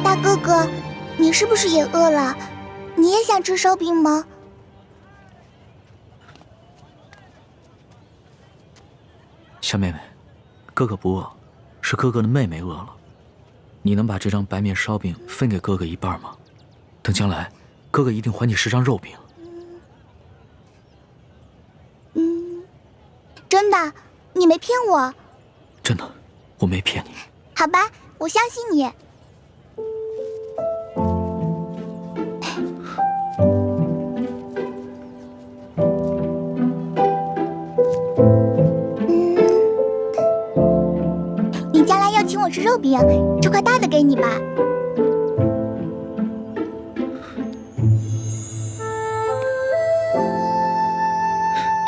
大哥哥，你是不是也饿了？你也想吃烧饼吗？小妹妹，哥哥不饿，是哥哥的妹妹饿了。你能把这张白面烧饼分给哥哥一半吗？等将来，哥哥一定还你10张肉饼。真的，你没骗我。真的，我没骗你。好吧，我相信你。你将来要请我吃肉饼，这块大的给你吧。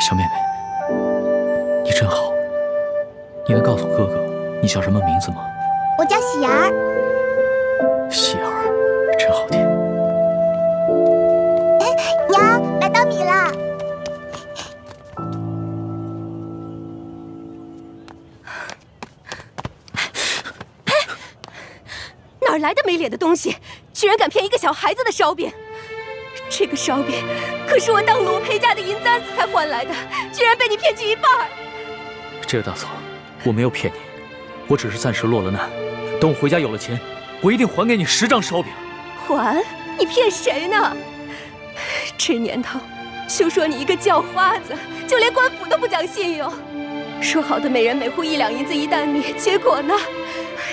小妹妹，你真好。你能告诉哥哥你叫什么名字吗？我叫喜儿。喜儿，真好听。娘，来当米了。哪来的没脸的东西，居然敢骗一个小孩子的烧饼！这个烧饼可是我当罗培家的银簪子才换来的，居然被你骗去一半。这个大嫂，我没有骗你，我只是暂时落了难。等我回家有了钱，我一定还给你10张烧饼。还？你骗谁呢？这年头，休说你一个叫花子，就连官府都不讲信用。说好的每人每户1两银子1担米，结果呢？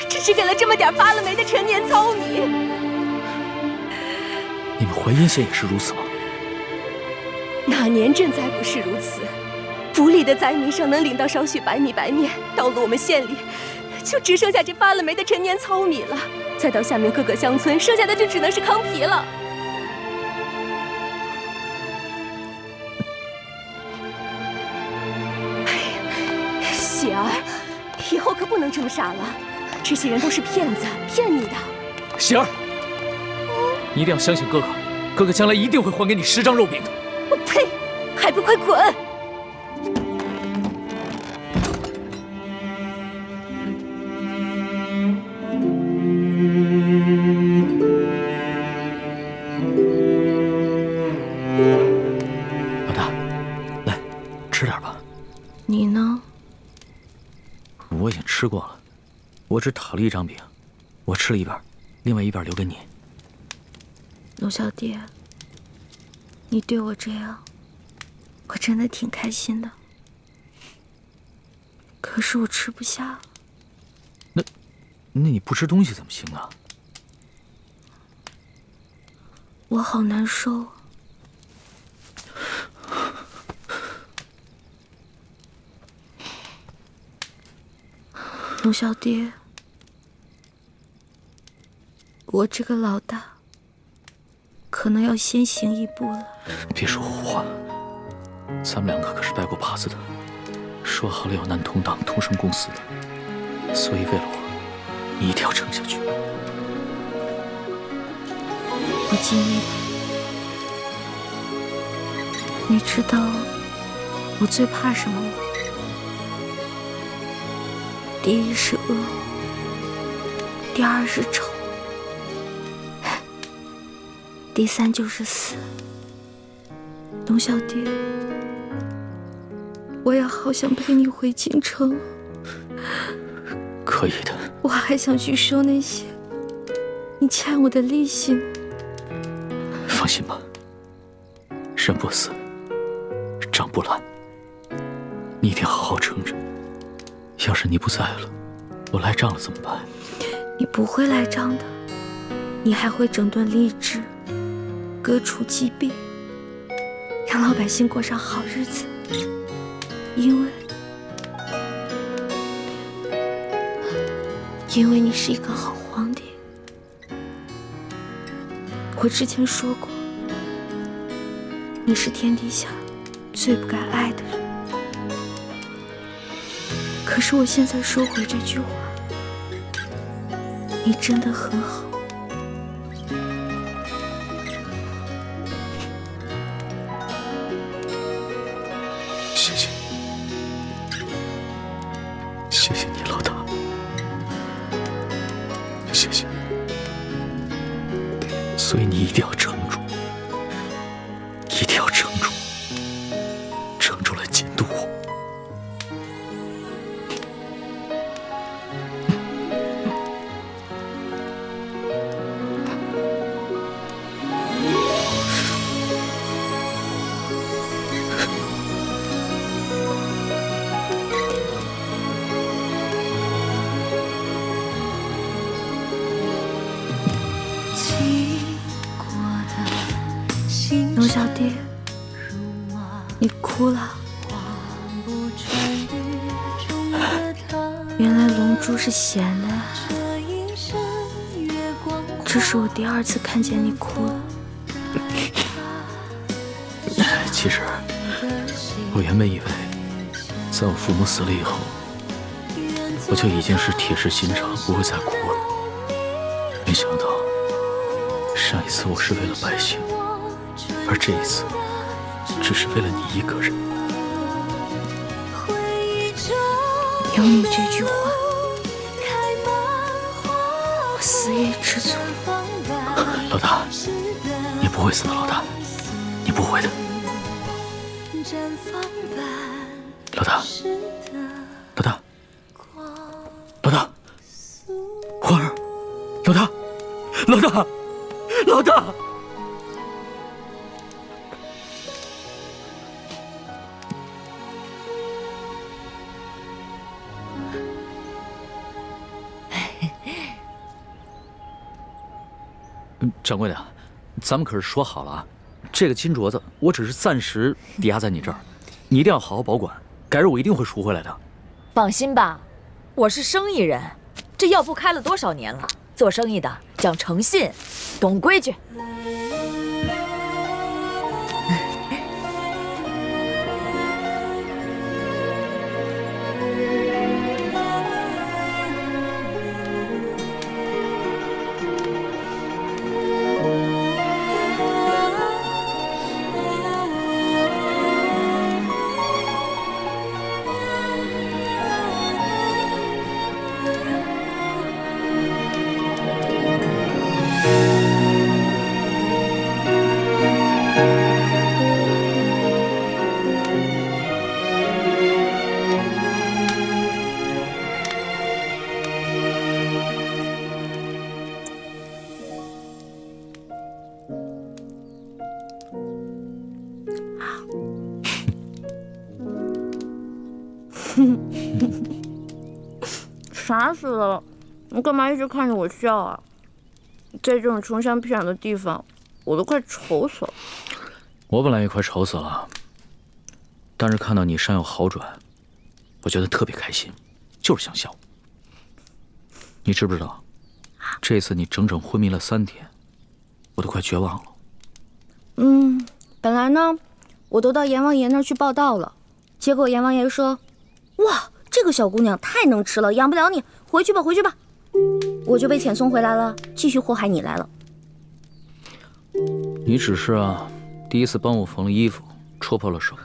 只是给了这么点发了霉的陈年糙米。你们淮阴县也是如此吗？哪年赈灾不是如此？府里的灾民上能领到少许白米白面，到了我们县里，就只剩下这发了霉的陈年糙米了。再到下面各个乡村，剩下的就只能是糠皮了。哎呀，喜儿，以后可不能这么傻了。这些人都是骗子，骗你的。喜儿，你一定要相信哥哥，哥哥将来一定会还给你10张肉饼的。我呸！还不快滚！老大，来，吃点吧。你呢？我已经吃过了，我只讨了1张饼，我吃了一半，另外一半留给你。龙小弟，你对我这样，我真的挺开心的。可是我吃不下了。那你不吃东西怎么行啊？我好难受。龙小弟，我这个老大可能要先行一步了。别说胡话，咱们2个可是拜过把子的，说好了要难同党，同生共死的，所以为了我，你一定要撑下去。我尽力吧。你知道我最怕什么吗？第一是恶，第2是丑，第3就是死。龙小弟，我也好想陪你回京城。可以的。我还想去收那些你欠我的利息呢。放心吧，人不死，账不烂，你一定好好撑着。要是你不在了，我赖账了怎么办？你不会赖账的，你还会整顿吏治，革除疾病，让老百姓过上好日子。因为你是一个好皇帝。我之前说过，你是天底下最不该爱的人。可是我现在收回这句话，你真的很好。谢谢，谢谢你，老大，谢谢。所以你一定要撑住，一定要撑住，撑住来监督我。龙小弟，你哭了。原来龙珠是咸的呀。这是我第2次看见你哭了。其实，我原本以为，在我父母死了以后，我就已经是铁石心肠，不会再哭了。没想到，上一次我是为了百姓。而这一次，只是为了你一个人。有你这句话，我死也知足。老大，你不会死的，老大，你不会的。老大，老大，老大，花儿，老大，老大，老大。掌柜的，咱们可是说好了啊，这个金镯子我只是暂时抵押在你这儿，你一定要好好保管，改日我一定会赎回来的。放心吧，我是生意人，这药铺开了多少年了，做生意的讲诚信，懂规矩。傻死了，你干嘛一直看着我笑啊？在这种穷乡僻壤的地方，我都快愁死了。我本来也快愁死了，但是看到你伤有好转，我觉得特别开心，就是想笑。你知不知道，这次你整整昏迷了3天，我都快绝望了。本来呢，我都到阎王爷那儿去报道了，结果阎王爷说：“哇，这个小姑娘太能吃了，养不了你，回去吧，回去吧。”我就被遣送回来了，继续祸害你来了。你只是第一次帮我缝了衣服，戳破了手，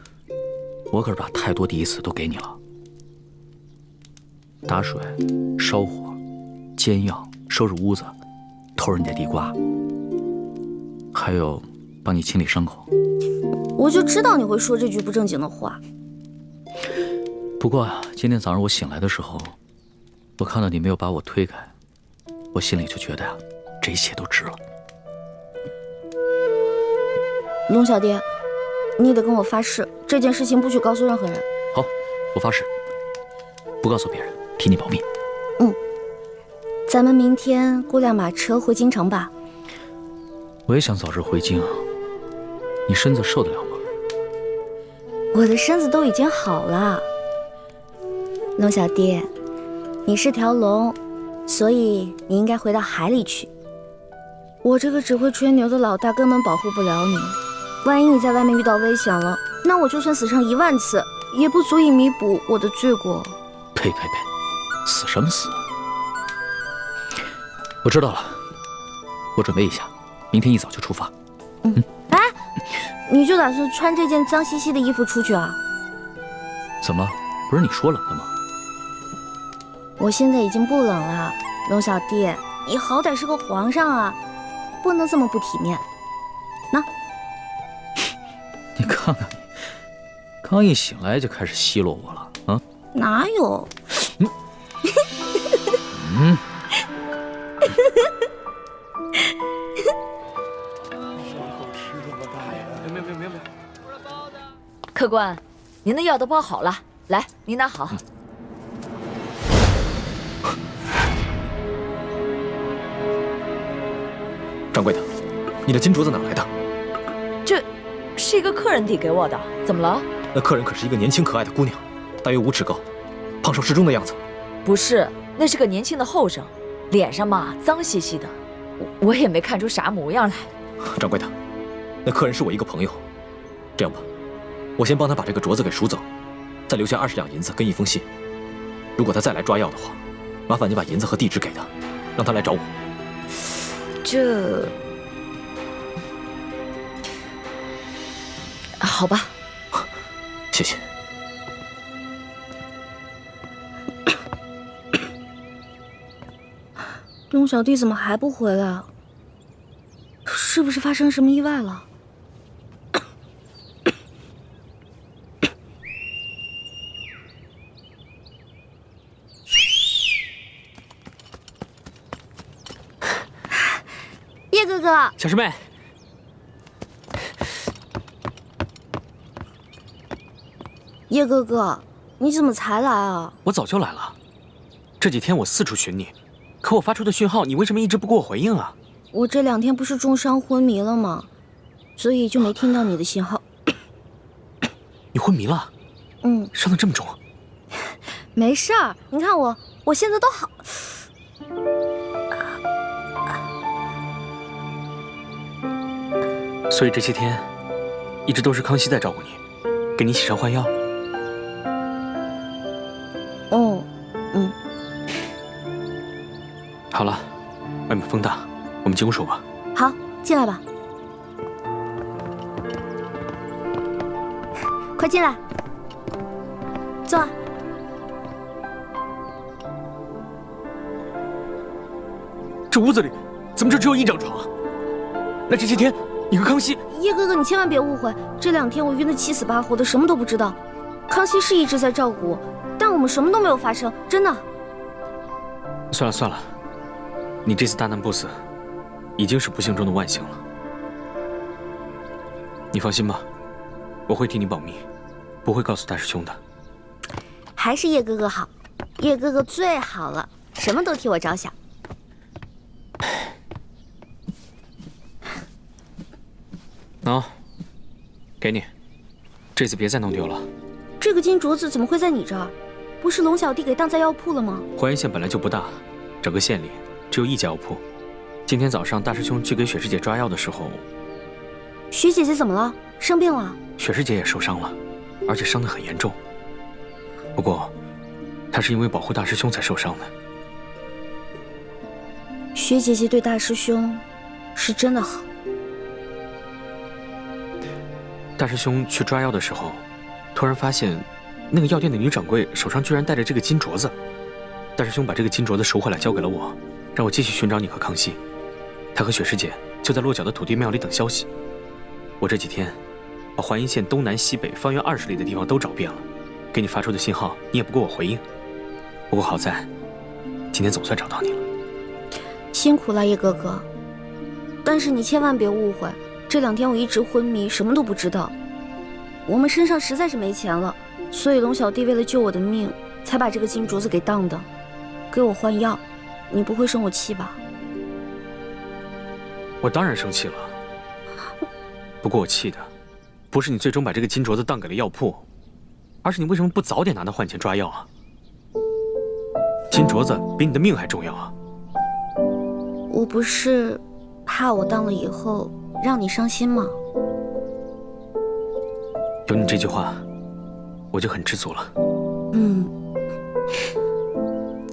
我可是把太多第一次都给你了。打水、烧火、煎药、收拾屋子、偷人家地瓜，还有帮你清理伤口。我就知道你会说这句不正经的话。不过今天早上我醒来的时候，我看到你没有把我推开，我心里就觉得这一切都值了。龙小爹，你得跟我发誓，这件事情不许告诉任何人。好，我发誓，不告诉别人，替你保密。咱们明天雇辆马车回京城吧。我也想早日回京，你身子受得了吗？我的身子都已经好了。龙小爹，你是条龙，所以你应该回到海里去。我这个只会吹牛的老大根本保护不了你，万一你在外面遇到危险了，那我就算死上1万次，也不足以弥补我的罪过。呸！死什么死？我知道了，我准备一下，明天一早就出发。哎，你就打算穿这件脏兮兮的衣服出去啊？怎么了？不是你说冷的吗？我现在已经不冷了，龙小弟，你好歹是个皇上啊，不能这么不体面。那，你看看你，刚一醒来就开始奚落我了啊？哪有？客官，您的药都包好了，来，您拿好。掌柜的，你的金镯子哪来的？这是一个客人递给我的，怎么了？那客人可是一个年轻可爱的姑娘，大约5尺高，胖瘦适中的样子。不是，那是个年轻的后生，脸上嘛脏兮兮的，我也没看出啥模样来。掌柜的，那客人是我一个朋友，这样吧，我先帮他把这个镯子给赎走，再留下20两银子跟一封信。如果他再来抓药的话，麻烦你把银子和地址给他，让他来找我。这，好吧，谢谢。龙小弟怎么还不回来？是不是发生什么意外了？叶哥哥，小师妹，叶哥哥，你怎么才来啊？我早就来了，这几天我四处寻你，可我发出的讯号，你为什么一直不给我回应啊？我这2天不是重伤昏迷了吗？所以就没听到你的信号。你昏迷了？嗯，伤得这么重？没事儿，你看我现在都好。所以这些天，一直都是康熙在照顾你，给你洗伤换药。哦，嗯。好了，外面风大，我们进屋说吧。好，进来吧。快进来，坐。这屋子里怎么就只有1张床？那这些天你和康熙……叶哥哥，你千万别误会，这2天我晕得七死八活的，什么都不知道。康熙是一直在照顾我，但我们什么都没有发生，真的。算了算了，你这次大难不死，已经是不幸中的万幸了。你放心吧，我会替你保密，不会告诉大师兄的。还是叶哥哥好，叶哥哥最好了，什么都替我着想。喏，给你，这次别再弄丢了。这个金镯子怎么会在你这儿？不是龙小弟给当在药铺了吗？淮阴县本来就不大，整个县里只有1家药铺。今天早上大师兄去给雪师姐抓药的时候，雪姐姐怎么了？生病了？雪师姐也受伤了，而且伤得很严重。不过，她是因为保护大师兄才受伤的。雪姐姐对大师兄是真的好。大师兄去抓药的时候，突然发现那个药店的女掌柜手上居然戴着这个金镯子。大师兄把这个金镯子赎回来交给了我，让我继续寻找你和康熙。他和雪师姐就在落脚的土地庙里等消息。我这几天把淮阴县东南西北方圆20里的地方都找遍了，给你发出的信号你也不给我回应。不过好在今天总算找到你了。辛苦了叶哥哥，但是你千万别误会，这2天我一直昏迷，什么都不知道。我们身上实在是没钱了，所以龙小弟为了救我的命，才把这个金镯子给当的，给我换药。你不会生我气吧？我当然生气了，不过我气的不是你最终把这个金镯子当给了药铺，而是你为什么不早点拿它换钱抓药啊？金镯子比你的命还重要啊！我不是怕我当了以后让你伤心吗？有你这句话，我就很知足了。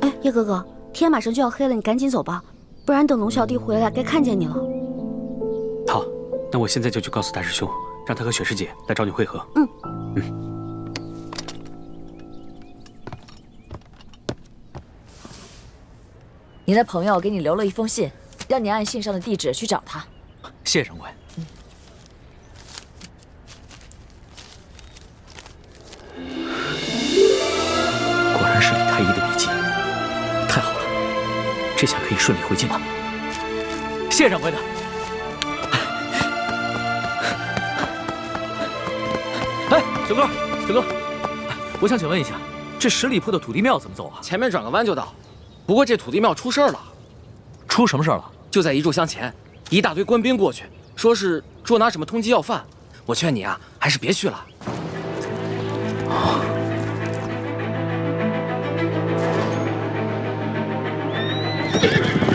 哎，叶哥哥，天马上就要黑了，你赶紧走吧，不然等龙小弟回来该看见你了。好，那我现在就去告诉大师兄，让他和雪师姐来找你会合。您的朋友给你留了一封信，让你按信上的地址去找他。谢谢掌柜。果然是李太医的笔迹，太好了，这下可以顺利回京了。谢掌柜的。哎，小哥，小哥，我想请问一下，这10里铺的土地庙怎么走啊？前面转个弯就到。不过这土地庙出事儿了。出什么事儿了？就在1炷香前，一大堆官兵过去，说是捉拿什么通缉要犯。我劝你啊，还是别去了。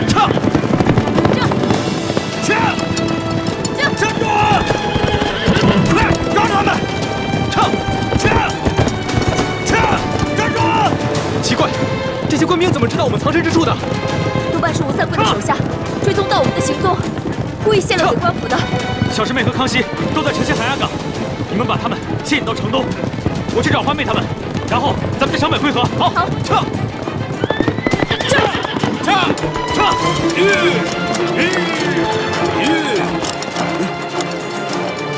撤！站住！快抓住他们！站住！奇怪，这些官兵怎么知道我们藏身之处的？多半是吴三桂的手下追踪到我们的行踪，故意泄露给官府的。小师妹和康熙都在城西海岸港，你们把他们吸引到城东，我去找欢妹他们，然后咱们在城北会合。好，撤！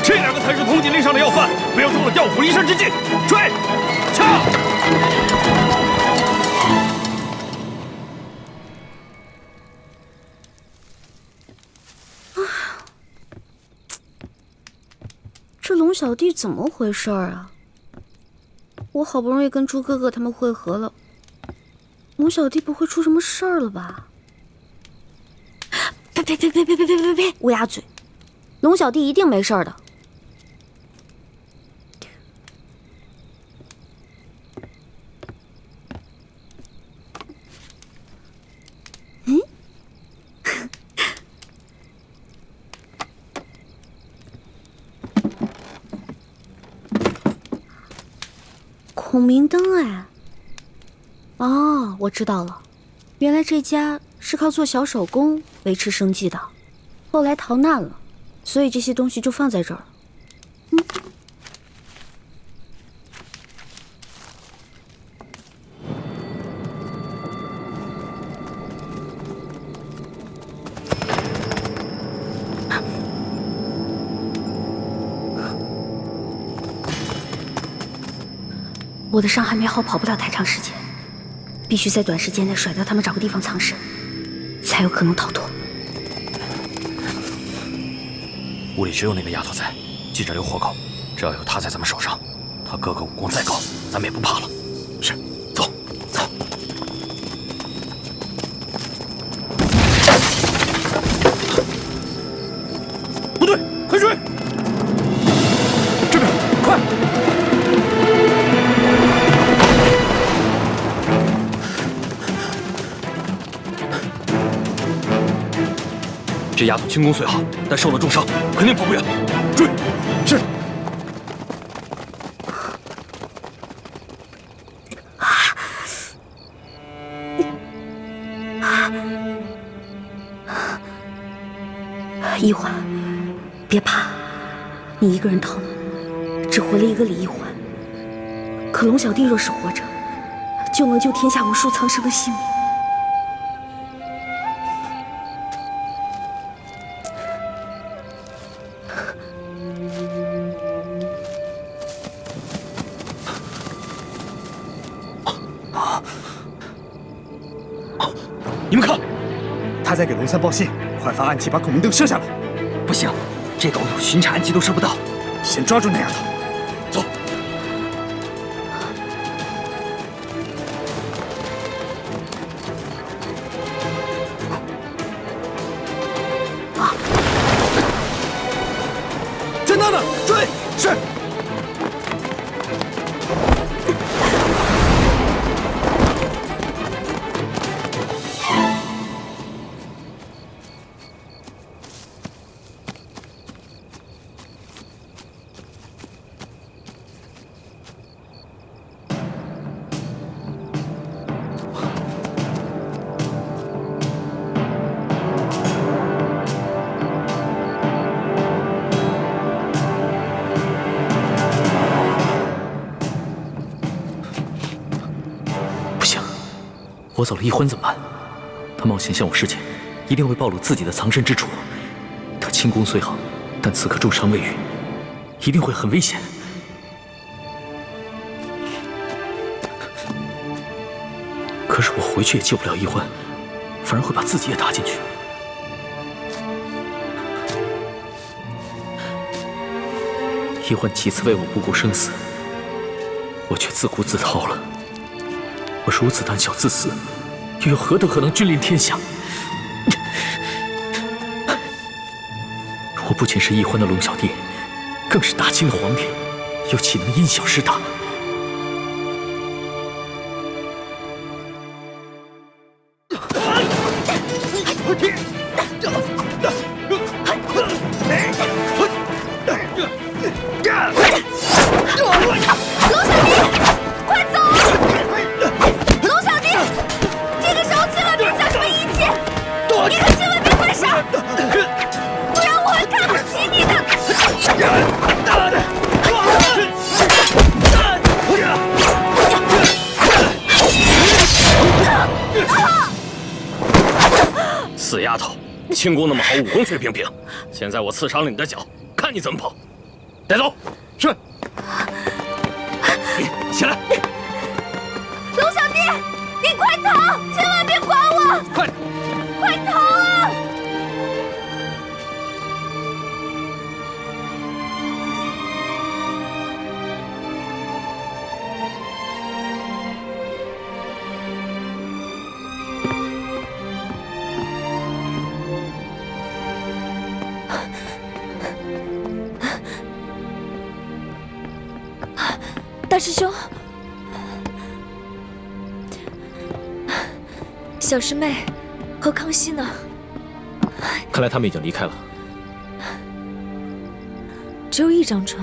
这2个才是通缉令上的要犯，不要中了调虎离山之计。追！撤！这龙小弟怎么回事啊？我好不容易跟猪哥哥他们会合了，龙小弟不会出什么事儿了吧？呸！乌鸦嘴！龙小弟一定没事儿的。孔明灯哎！哦，我知道了，原来这家是靠做小手工维持生计的，后来逃难了，所以这些东西就放在这儿了。我的伤还没好，跑不了太长时间，必须在短时间内甩掉他们，找个地方藏身，才有可能逃脱。屋里只有那个丫头在，记着留活口，只要有她在咱们手上，她哥哥武功再高，咱们也不怕了。是，走。不对，快追！这边，快！这丫头轻功虽好，但受了重伤，肯定跑不远。追！是。一环，别怕，你一个人逃了，只回了一个李一环。可龙小弟若是活着，就能救天下无数苍生的性命。你们看，他在给龙三报信，快发暗器把孔明灯射下来。不行，这狗有巡查暗器都射不到。先抓住那丫头，走。在那呢，追！是。我走了一婚怎么办？他冒险向我示警，一定会暴露自己的藏身之处。他轻功虽好，但此刻重伤未愈，一定会很危险。可是我回去也救不了易欢，反而会把自己也搭进去。易欢几次为我不顾生死，我却自顾自逃了。我如此胆小自私，又有何德何能君临天下？我不仅是易欢的龙小弟，更是大清的皇帝，又岂能因小失大？死丫头，轻功那么好，武功却平平。现在我刺伤了你的脚，看你怎么跑！带走。是。起来。龙小弟，你快逃！千万别管我！快逃啊！大师兄，小师妹和康熙呢？看来他们已经离开了。只有一张床。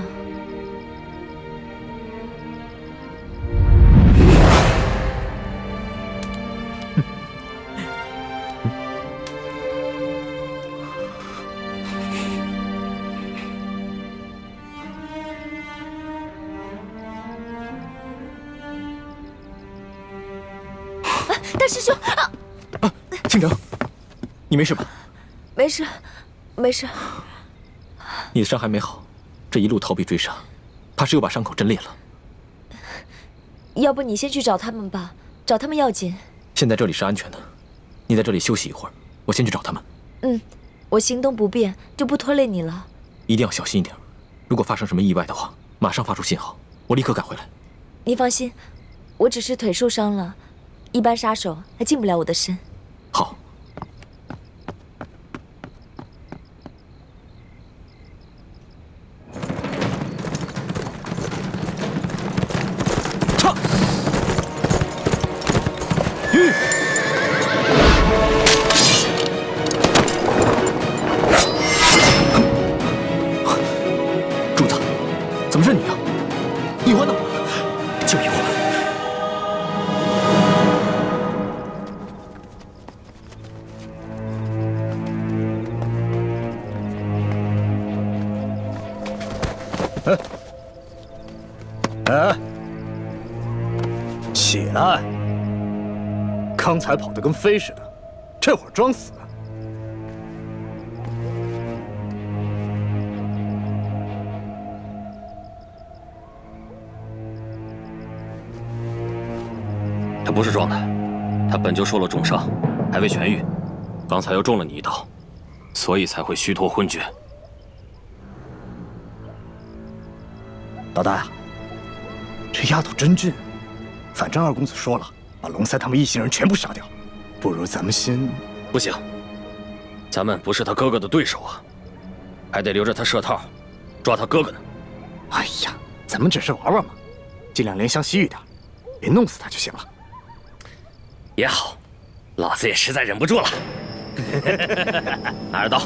大师兄，倾城，你没事吧？没事，没事。你的伤还没好，这一路逃避追杀，怕是又把伤口震裂了。要不你先去找他们吧，找他们要紧。现在这里是安全的，你在这里休息一会儿，我先去找他们。嗯，我行动不便，就不拖累你了。一定要小心一点，如果发生什么意外的话，马上发出信号，我立刻赶回来。你放心，我只是腿受伤了，一般杀手还近不了我的身。好。唱。柱子，怎么是你啊？易欢呢？就易欢。起来！刚才跑得跟飞似的，这会儿装死。他不是装的，他本就受了重伤，还未痊愈，刚才又中了你一刀，所以才会虚脱昏厥。老大呀，这丫头真俊。反正二公子说了，把龙塞他们一行人全部杀掉。不如咱们先……不行，咱们不是他哥哥的对手啊，还得留着他设套，抓他哥哥呢。哎呀，咱们只是玩玩嘛，尽量怜香惜玉点，别弄死他就行了。也好，老子也实在忍不住了。拿着刀。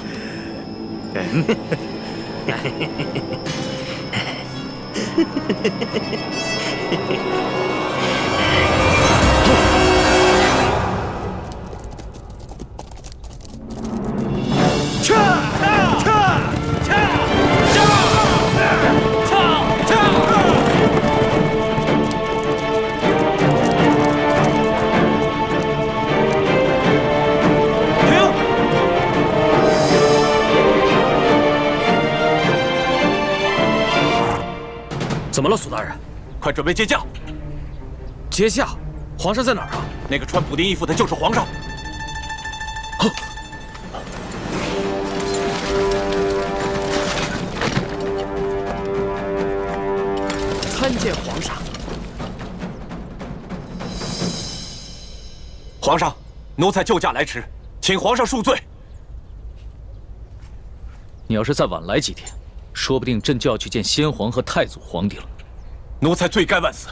么了，苏大人？快准备接驾！接驾？皇上在哪儿啊？那个穿补丁衣服的就是皇上。参见皇上。皇上，奴才救驾来迟，请皇上恕罪。你要是再晚来几天，说不定朕就要去见先皇和太祖皇帝了。奴才罪该万死。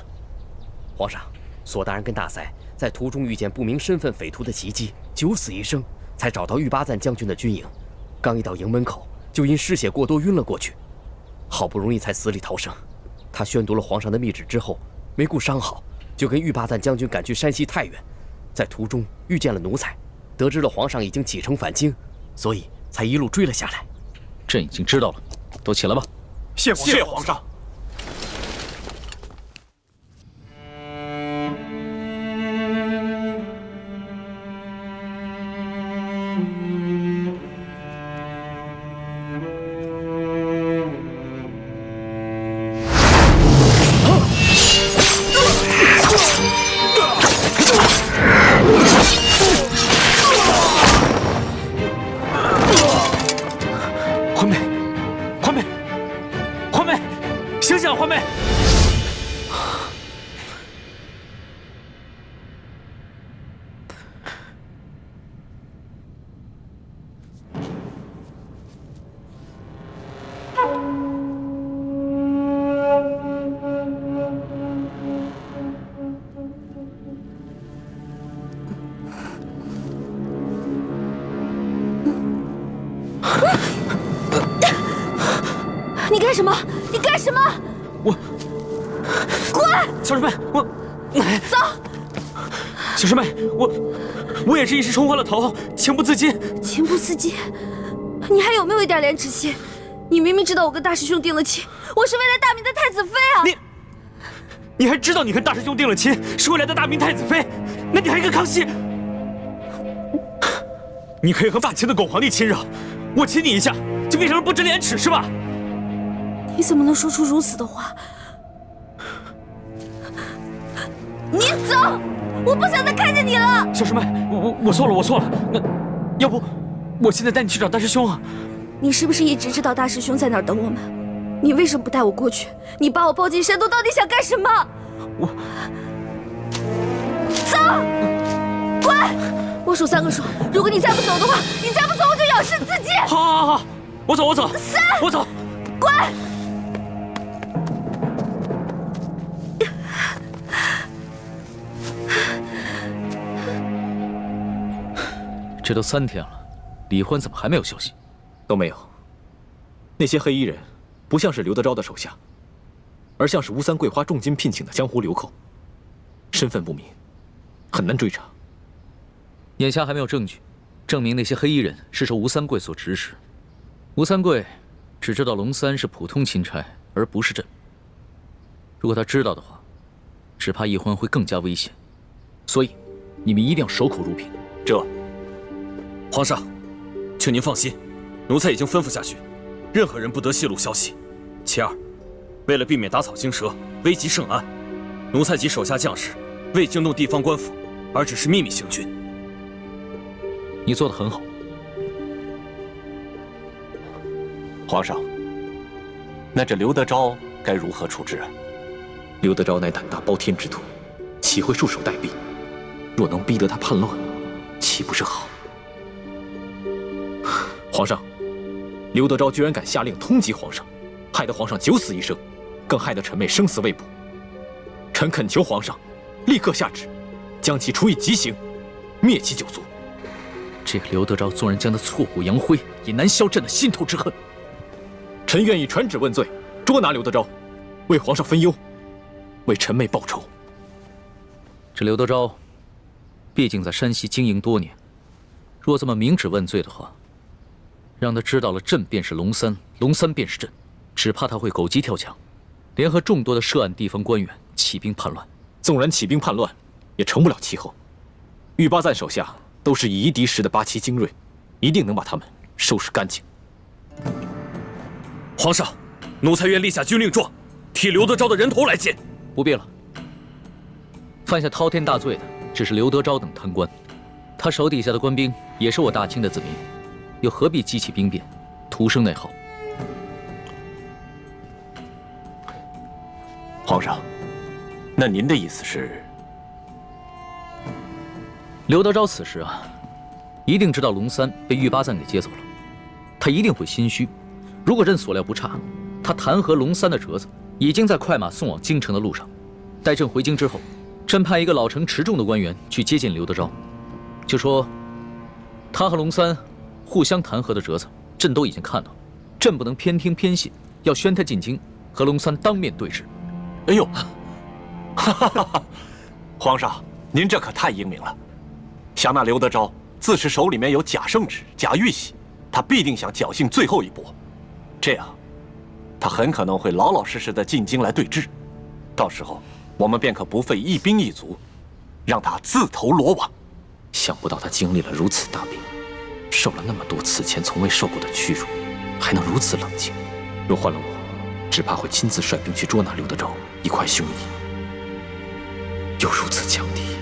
皇上，索大人跟大塞在途中遇见不明身份匪徒的袭击，九死一生，才找到玉巴赞将军的军营。刚一到营门口，就因失血过多晕了过去，好不容易才死里逃生。他宣读了皇上的密旨之后，没顾伤好，就跟玉巴赞将军赶去山西太原，在途中遇见了奴才，得知了皇上已经启程返京，所以才一路追了下来。朕已经知道了，都起来吧。谢皇上。你干什么？你干什么？我滚！小师妹，我走。小师妹，我也是一时冲昏了头，情不自禁。情不自禁？你还有没有一点廉耻心？你明明知道我跟大师兄定了亲，我是未来大明的太子妃啊！你还知道你跟大师兄定了亲，是未来的大明太子妃？那你还跟康熙？你可以和大清的狗皇帝亲热，我亲你一下，就变成了不知廉耻是吧？你怎么能说出如此的话？你走！我不想再看见你了。小师妹，我错了，我错了。那要不我现在带你去找大师兄啊？你是不是一直知道大师兄在哪儿等我们？你为什么不带我过去？你把我抱进山洞，到底想干什么？走！滚！我数3个数，如果你再不走的话，你再不走我就咬死自己。好，我走。3，我走。滚！这都3天了，李欢怎么还没有消息？都没有。那些黑衣人不像是刘德昭的手下，而像是吴三桂花重金聘请的江湖流寇，身份不明，很难追查。眼下还没有证据证明那些黑衣人是受吴三桂所指使。吴三桂只知道龙三是普通钦差，而不是朕。如果他知道的话，只怕易欢会更加危险。所以，你们一定要守口如瓶。皇上，请您放心，奴才已经吩咐下去，任何人不得泄露消息。其二，为了避免打草惊蛇、危及圣安，奴才及手下将士未惊动地方官府，而只是秘密行军。你做得很好。皇上，那这刘德昭该如何处置啊？刘德昭乃胆大包天之徒，岂会束手待毙？若能逼得他叛乱，岂不是好？皇上，刘德昭居然敢下令通缉皇上，害得皇上九死一生，更害得臣妹生死未卜。臣恳求皇上立刻下旨，将其处以极刑，灭其九族。这个刘德昭纵然将他挫骨扬灰，也难消朕的心头之恨。臣愿意传旨问罪，捉拿刘德昭，为皇上分忧，为臣妹报仇。这刘德昭，毕竟在山西经营多年，若这么明旨问罪的话，让他知道了朕便是龙三，龙三便是朕，只怕他会狗急跳墙，联合众多的涉案地方官员起兵叛乱。纵然起兵叛乱，也成不了气候。玉巴赞手下都是以夷敌十的8旗精锐，一定能把他们收拾干净。皇上，奴才愿立下军令状，替刘德昭的人头来见。不必了。犯下滔天大罪的只是刘德昭等贪官，他手底下的官兵也是我大清的子民，又何必激起兵变，徒生内耗？皇上，那您的意思是？刘德昭此时啊，一定知道龙三被玉八赞给接走了，他一定会心虚。如果朕所料不差，他弹劾龙三的折子已经在快马送往京城的路上。待朕回京之后，朕派一个老成持重的官员去接见刘德昭，就说他和龙三互相弹劾的折子，朕都已经看到了，朕不能偏听偏信，要宣他进京，和龙三当面对质。哎呦，哈哈哈！皇上，您这可太英明了。想那刘德昭自是手里面有假圣旨、假玉玺，他必定想侥幸最后一搏，这样，他很可能会老老实实的进京来对质，到时候我们便可不费一兵一卒，让他自投罗网。想不到他经历了如此大病，受了那么多此前从未受过的屈辱，还能如此冷静。若换了我，只怕会亲自率兵去捉拿刘德昭，一块凶夷。又如此强敌，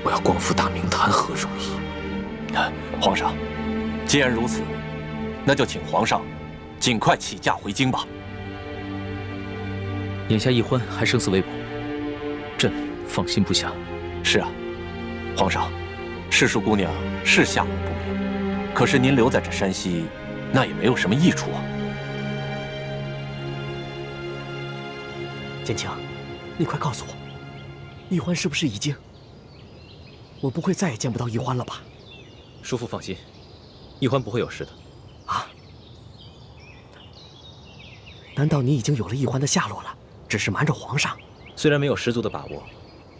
我要光复大明，谈何容易？皇上，既然如此，那就请皇上尽快起驾回京吧。眼下奕欢还生死未卜，朕放心不下。是啊，皇上，世淑姑娘是下落不明，可是您留在这山西，那也没有什么益处啊。建清，你快告诉我，奕欢是不是已经……我不会再也见不到奕欢了吧？叔父放心，奕欢不会有事的。啊？难道你已经有了奕欢的下落了，只是瞒着皇上？虽然没有十足的把握，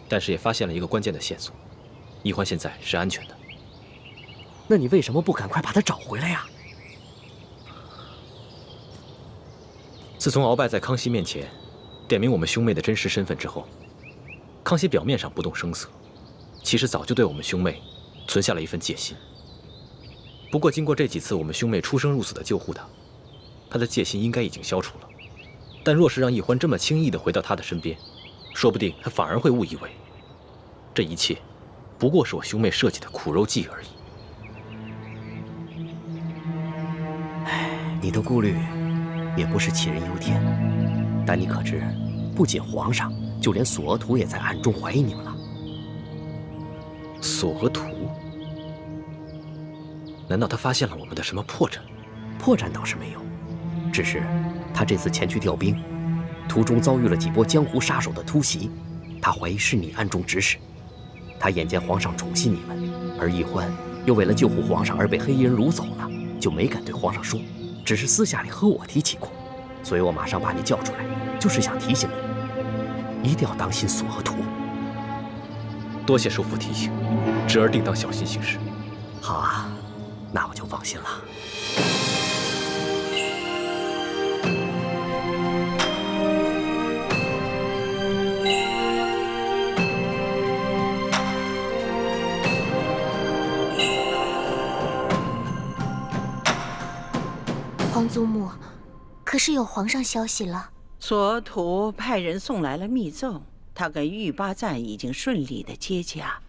但是也发现了一个关键的线索，奕欢现在是安全的。那你为什么不赶快把他找回来呀？自从鳌拜在康熙面前点明我们兄妹的真实身份之后，康熙表面上不动声色，其实早就对我们兄妹存下了一份戒心。不过经过这几次我们兄妹出生入死的救护他的戒心应该已经消除了。但若是让奕欢这么轻易地回到他的身边，说不定他反而会误以为这一切不过是我兄妹设计的苦肉计而已。你的顾虑也不是杞人忧天，但你可知，不仅皇上，就连索额图也在暗中怀疑你们了。索额图？难道他发现了我们的什么破绽？破绽倒是没有，只是他这次前去调兵，途中遭遇了几波江湖杀手的突袭，他怀疑是你暗中指使。他眼见皇上宠信你们，而奕欢又为了救护皇上而被黑衣人掳走了，就没敢对皇上说，只是私下里和我提起过。所以我马上把你叫出来，就是想提醒你，一定要当心索额图。多谢叔父提醒，侄儿定当小心行事。好啊，那我就放心了。皇祖母，可是有皇上消息了。索额图派人送来了密奏，他跟玉八赞已经顺利的接驾，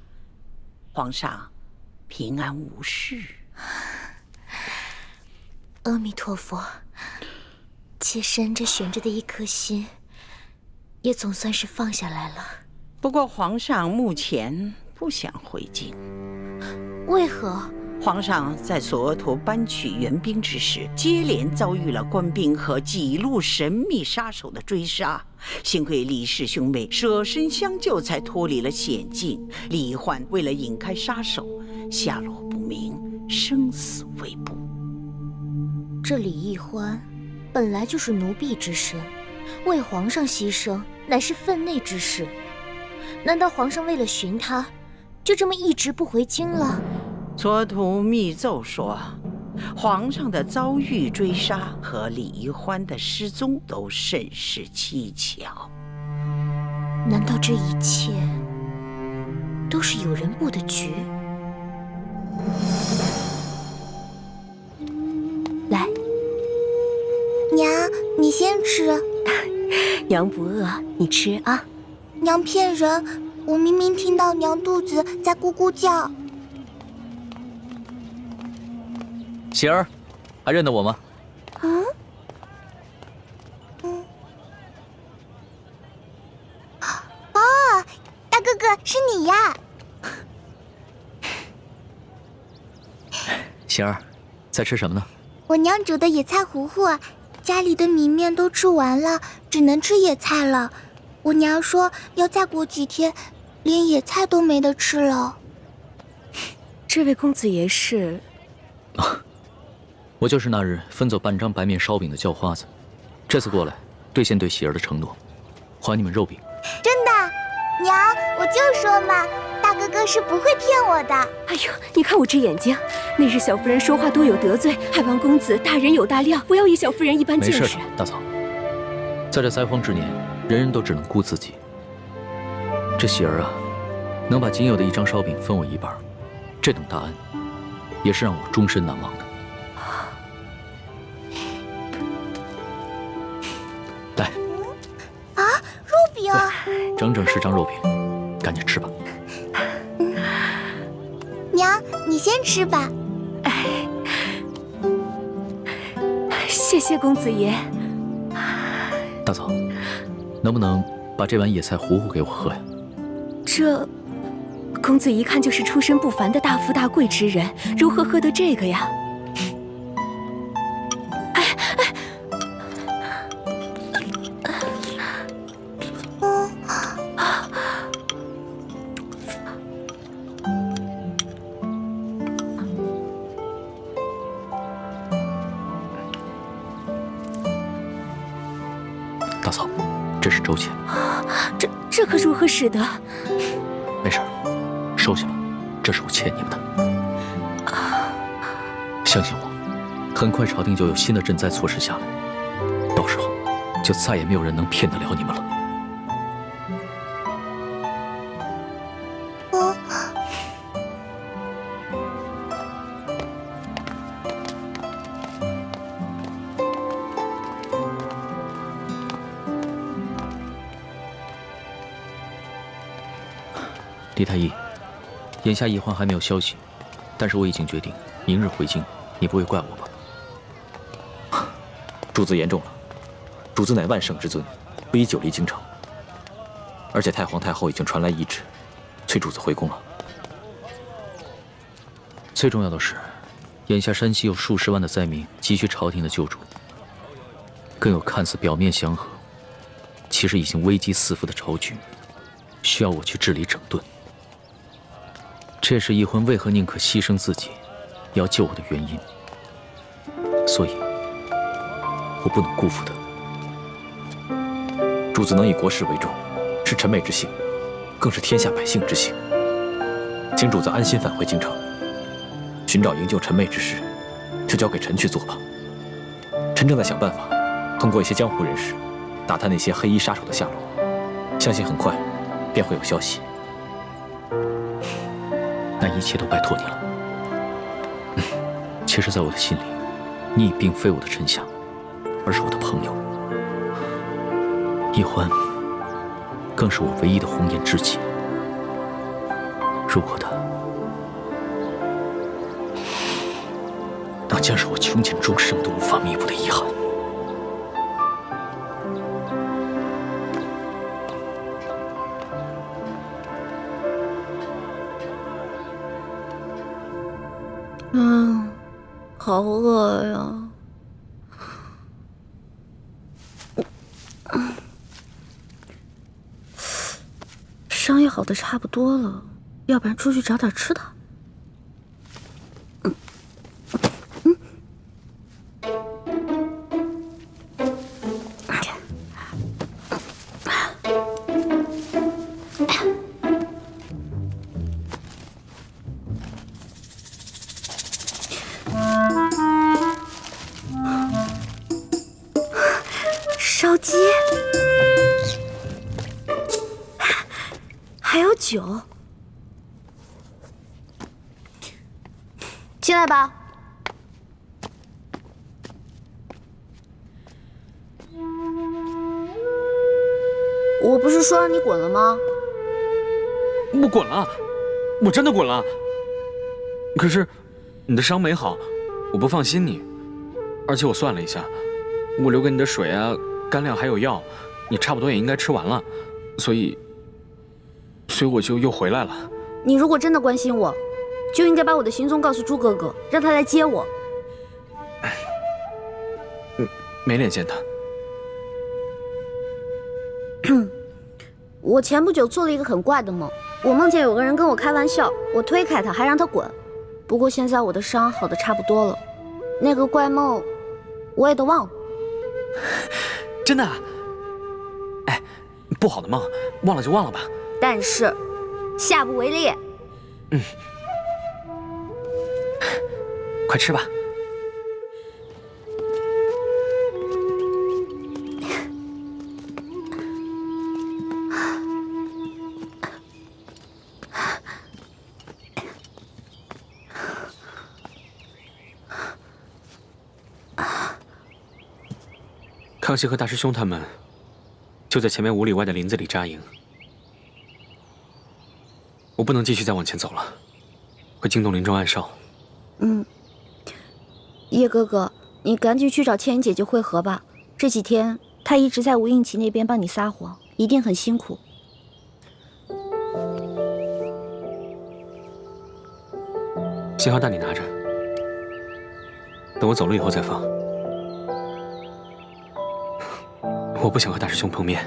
皇上平安无事。阿弥陀佛，妾身这悬着的一颗心，也总算是放下来了。不过皇上目前不想回京。为何？皇上在索额图搬取援兵之时，接连遭遇了官兵和几路神秘杀手的追杀，幸亏李氏兄妹舍身相救，才脱离了险境。李焕为了引开杀手，下落不明，生死未卜。这李奕欢本来就是奴婢之身，为皇上牺牲乃是分内之事。难道皇上为了寻他，就这么一直不回京了？索额图密奏说，皇上的遭遇追杀和李奕欢的失踪都甚是蹊跷。难道这一切都是有人布的局？来，娘，你先吃。娘不饿，你吃啊。娘骗人，我明明听到娘肚子在咕咕叫。喜儿，还认得我吗？哦，大哥哥是你呀！喜儿，在吃什么呢？我娘煮的野菜糊糊，家里的米面都吃完了，只能吃野菜了。我娘说要再过几天，连野菜都没得吃了。这位公子爷是？我就是那日分走半张白面烧饼的叫花子，这次过来兑现对喜儿的承诺，还你们肉饼。真的，娘，我就说嘛，大哥哥是不会骗我的。哎呦，你看我这眼睛，那日小夫人说话多有得罪，还望公子大人有大量，不要以小夫人一般见识。没事的，大嫂，在这灾荒之年，人人都只能顾自己。这喜儿啊，能把仅有的一张烧饼分我一半，这等大恩，也是让我终身难忘的。来，啊，肉饼，整整10张肉饼，赶紧吃吧。娘，你先吃吧。谢谢公子爷。大嫂，能不能把这碗野菜糊糊给我喝呀？这公子一看就是出身不凡的大富大贵之人，如何喝得这个呀？大嫂，这是周钱。这可如何使得？没事，收下吧，这是我欠你们的。相信我，很快朝廷就有新的赈灾措施下来，到时候就再也没有人能骗得了你们了。李太医，眼下医患还没有消息，但是我已经决定明日回京，你不会怪我吧？主子言重了，主子乃万圣之尊，不宜久离京城。而且太皇太后已经传来懿旨，催主子回宫了。最重要的是，眼下山西有数十万的灾民急需朝廷的救助，更有看似表面祥和，其实已经危机四伏的朝局，需要我去治理整顿。这也是奕婚为何宁可牺牲自己，也要救我的原因。所以，我不能辜负他。主子能以国事为重，是臣妹之幸，更是天下百姓之幸。请主子安心返回京城，寻找营救臣妹之事，就交给臣去做吧。臣正在想办法，通过一些江湖人士，打探那些黑衣杀手的下落，相信很快便会有消息。那一切都拜托你了。其实，在我的心里，你已并非我的臣下，而是我的朋友。奕欢更是我唯一的红颜知己。如果他那将是我穷尽终生都无法弥补的遗憾。好饿呀！伤也好的差不多了，要不然出去找点吃的。烧鸡，还有酒，进来吧。我不是说让你滚了吗？我滚了，我真的滚了。可是你的伤没好，我不放心你。而且我算了一下，我留给你的水啊、干粮还有药，你差不多也应该吃完了，所以我就又回来了。你如果真的关心我，就应该把我的行踪告诉朱哥哥，让他来接我。没脸见他。我前不久做了一个很怪的梦，我梦见有个人跟我开玩笑，我推开他，还让他滚。不过现在我的伤好的差不多了，那个怪梦我也都忘了。真的啊？哎，不好的梦，忘了就忘了吧。但是下不为例。快吃吧。康熙和大师兄他们就在前面5里外的林子里扎营，我不能继续再往前走了，会惊动林中暗哨。叶哥哥，你赶紧去找倩影姐姐会合吧。这几天她一直在吴应奇那边帮你撒谎，一定很辛苦。信号弹你拿着，等我走了以后再放。我不想和大师兄碰面。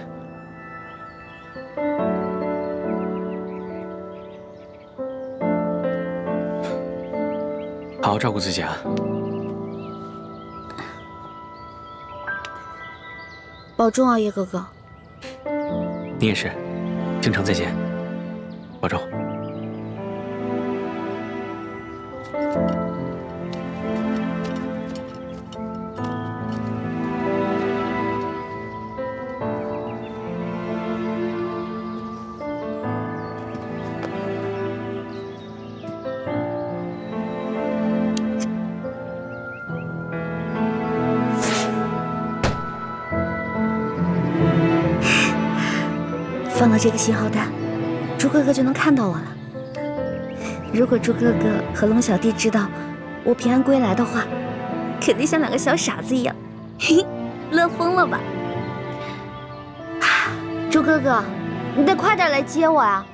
好好照顾自己啊！保重啊，叶哥哥。你也是，京城再见，保重。放了这个信号弹，朱哥哥就能看到我了。如果朱哥哥和龙小弟知道我平安归来的话，肯定像两个小傻子一样，嘿嘿，乐疯了吧？朱哥哥，你得快点来接我呀！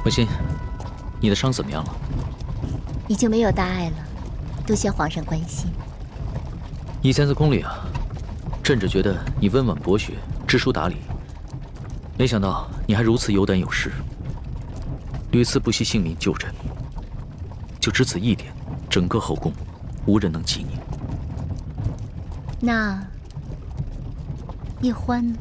文心，你的伤怎么样了？已经没有大碍了，多谢皇上关心。以前在宫里啊，朕只觉得你温婉博学，知书达理，没想到你还如此有胆有识，屡次不惜性命救朕。就只此一点，整个后宫无人能及你。那叶欢呢？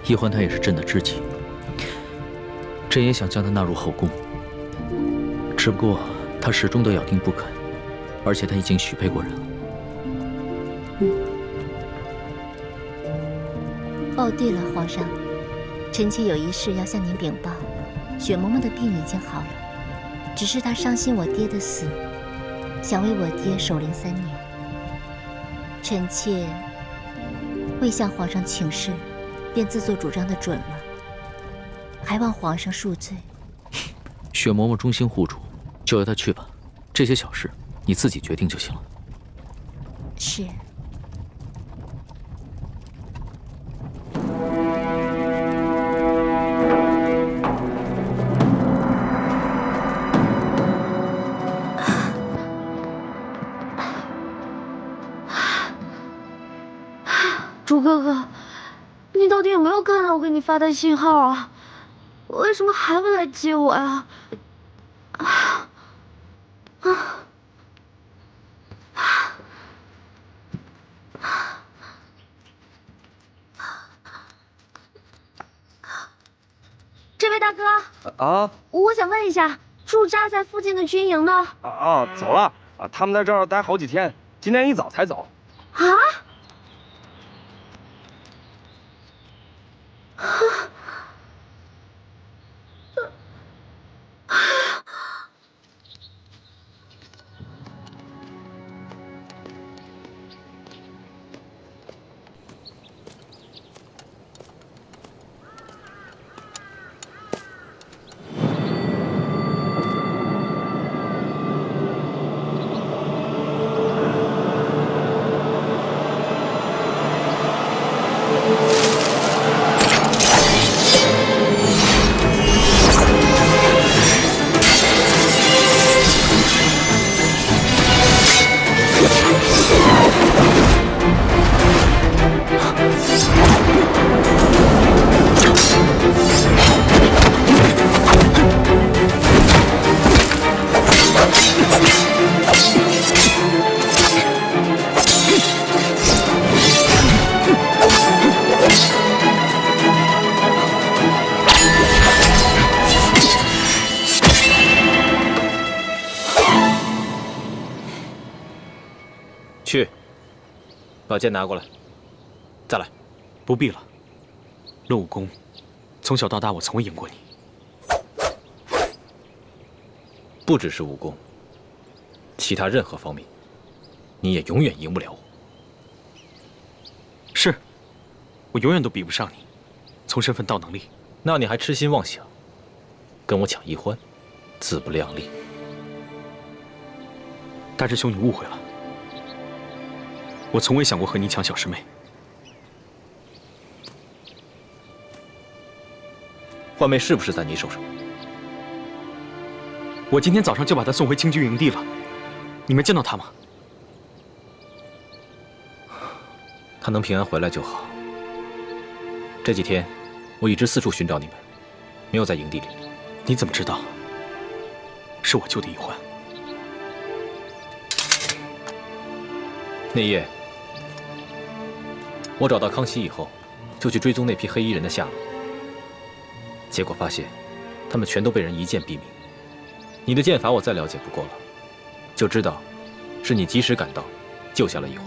叶欢他也是朕的知己，朕也想将他纳入后宫，只不过他始终都咬定不肯，而且他已经许配过人了。哦，对了，皇上，臣妾有一事要向您禀报。雪嬷嬷的病已经好了，只是她伤心我爹的死，想为我爹守灵3年。臣妾未向皇上请示，便自作主张的准了，还望皇上恕罪。雪嬷嬷忠心护主，就由她去吧，这些小事你自己决定就行了。是。朱哥哥，你到底有没有看到我给你发的信号啊？为什么还不来接我呀？这位大哥啊，我想问一下，驻扎在附近的军营呢？走了啊，他们在这儿待好几天，今天一早才走。啊？去，把剑拿过来。再来。不必了。论武功，从小到大我从未赢过你。不只是武功，其他任何方面，你也永远赢不了我。是，我永远都比不上你，从身份到能力。那你还痴心妄想，跟我抢一欢，自不量力。大师兄，你误会了，我从未想过和你抢小师妹。幻妹是不是在你手上？我今天早上就把她送回清军营地了，你没见到她吗？她能平安回来就好。这几天，我一直四处寻找你们，没有在营地里。你怎么知道？是我救的一欢。那夜，我找到康熙以后，就去追踪那批黑衣人的下落。结果发现，他们全都被人一剑毙命。你的剑法我再了解不过了，就知道是你及时赶到，救下了一欢。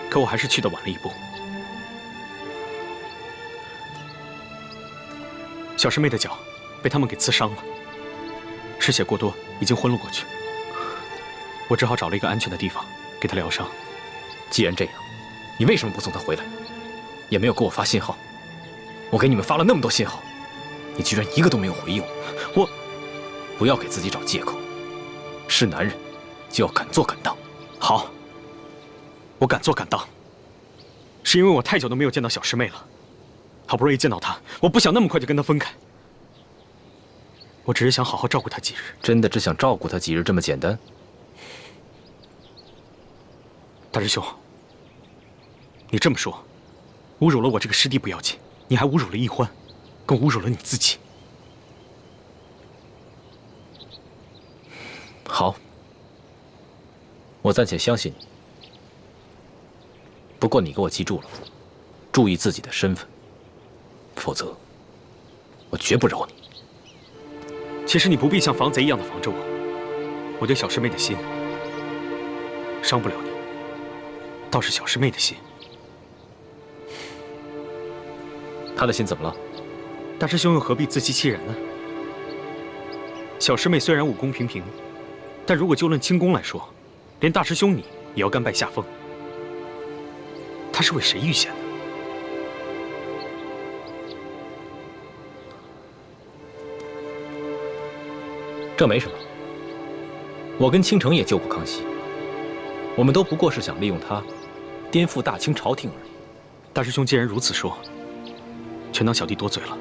可我还是去得晚了一步。小师妹的脚被他们给刺伤了，失血过多，已经昏了过去。我只好找了一个安全的地方给她疗伤。既然这样，你为什么不送她回来？也没有给我发信号。我给你们发了那么多信号，你居然一个都没有回应我。不要给自己找借口。是男人，就要敢做敢当。好，我敢做敢当，是因为我太久都没有见到小师妹了。好不容易见到她，我不想那么快就跟她分开。我只是想好好照顾她几日。真的只想照顾她几日这么简单？大师兄，你这么说，侮辱了我这个师弟不要紧，你还侮辱了一欢，更侮辱了你自己。好，我暂且相信你。不过你给我记住了，注意自己的身份，否则我绝不饶你。其实你不必像防贼一样的防着我，我对小师妹的心伤不了你，倒是小师妹的心。她的心怎么了？大师兄又何必自欺欺人呢？小师妹虽然武功平平，但如果就论轻功来说，连大师兄你也要甘拜下风。她是为谁预先的？这没什么。我跟倾城也救过康熙，我们都不过是想利用他，颠覆大清朝廷而已。大师兄既然如此说，全当小弟多嘴了。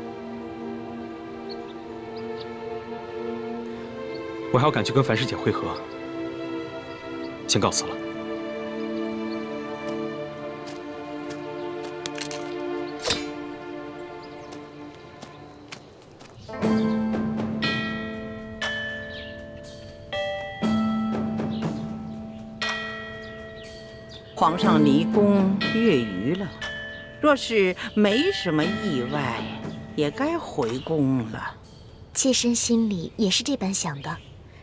我还要赶去跟樊师姐会合，先告辞了。皇上离宫月余了，若是没什么意外，也该回宫了。妾身心里也是这般想的，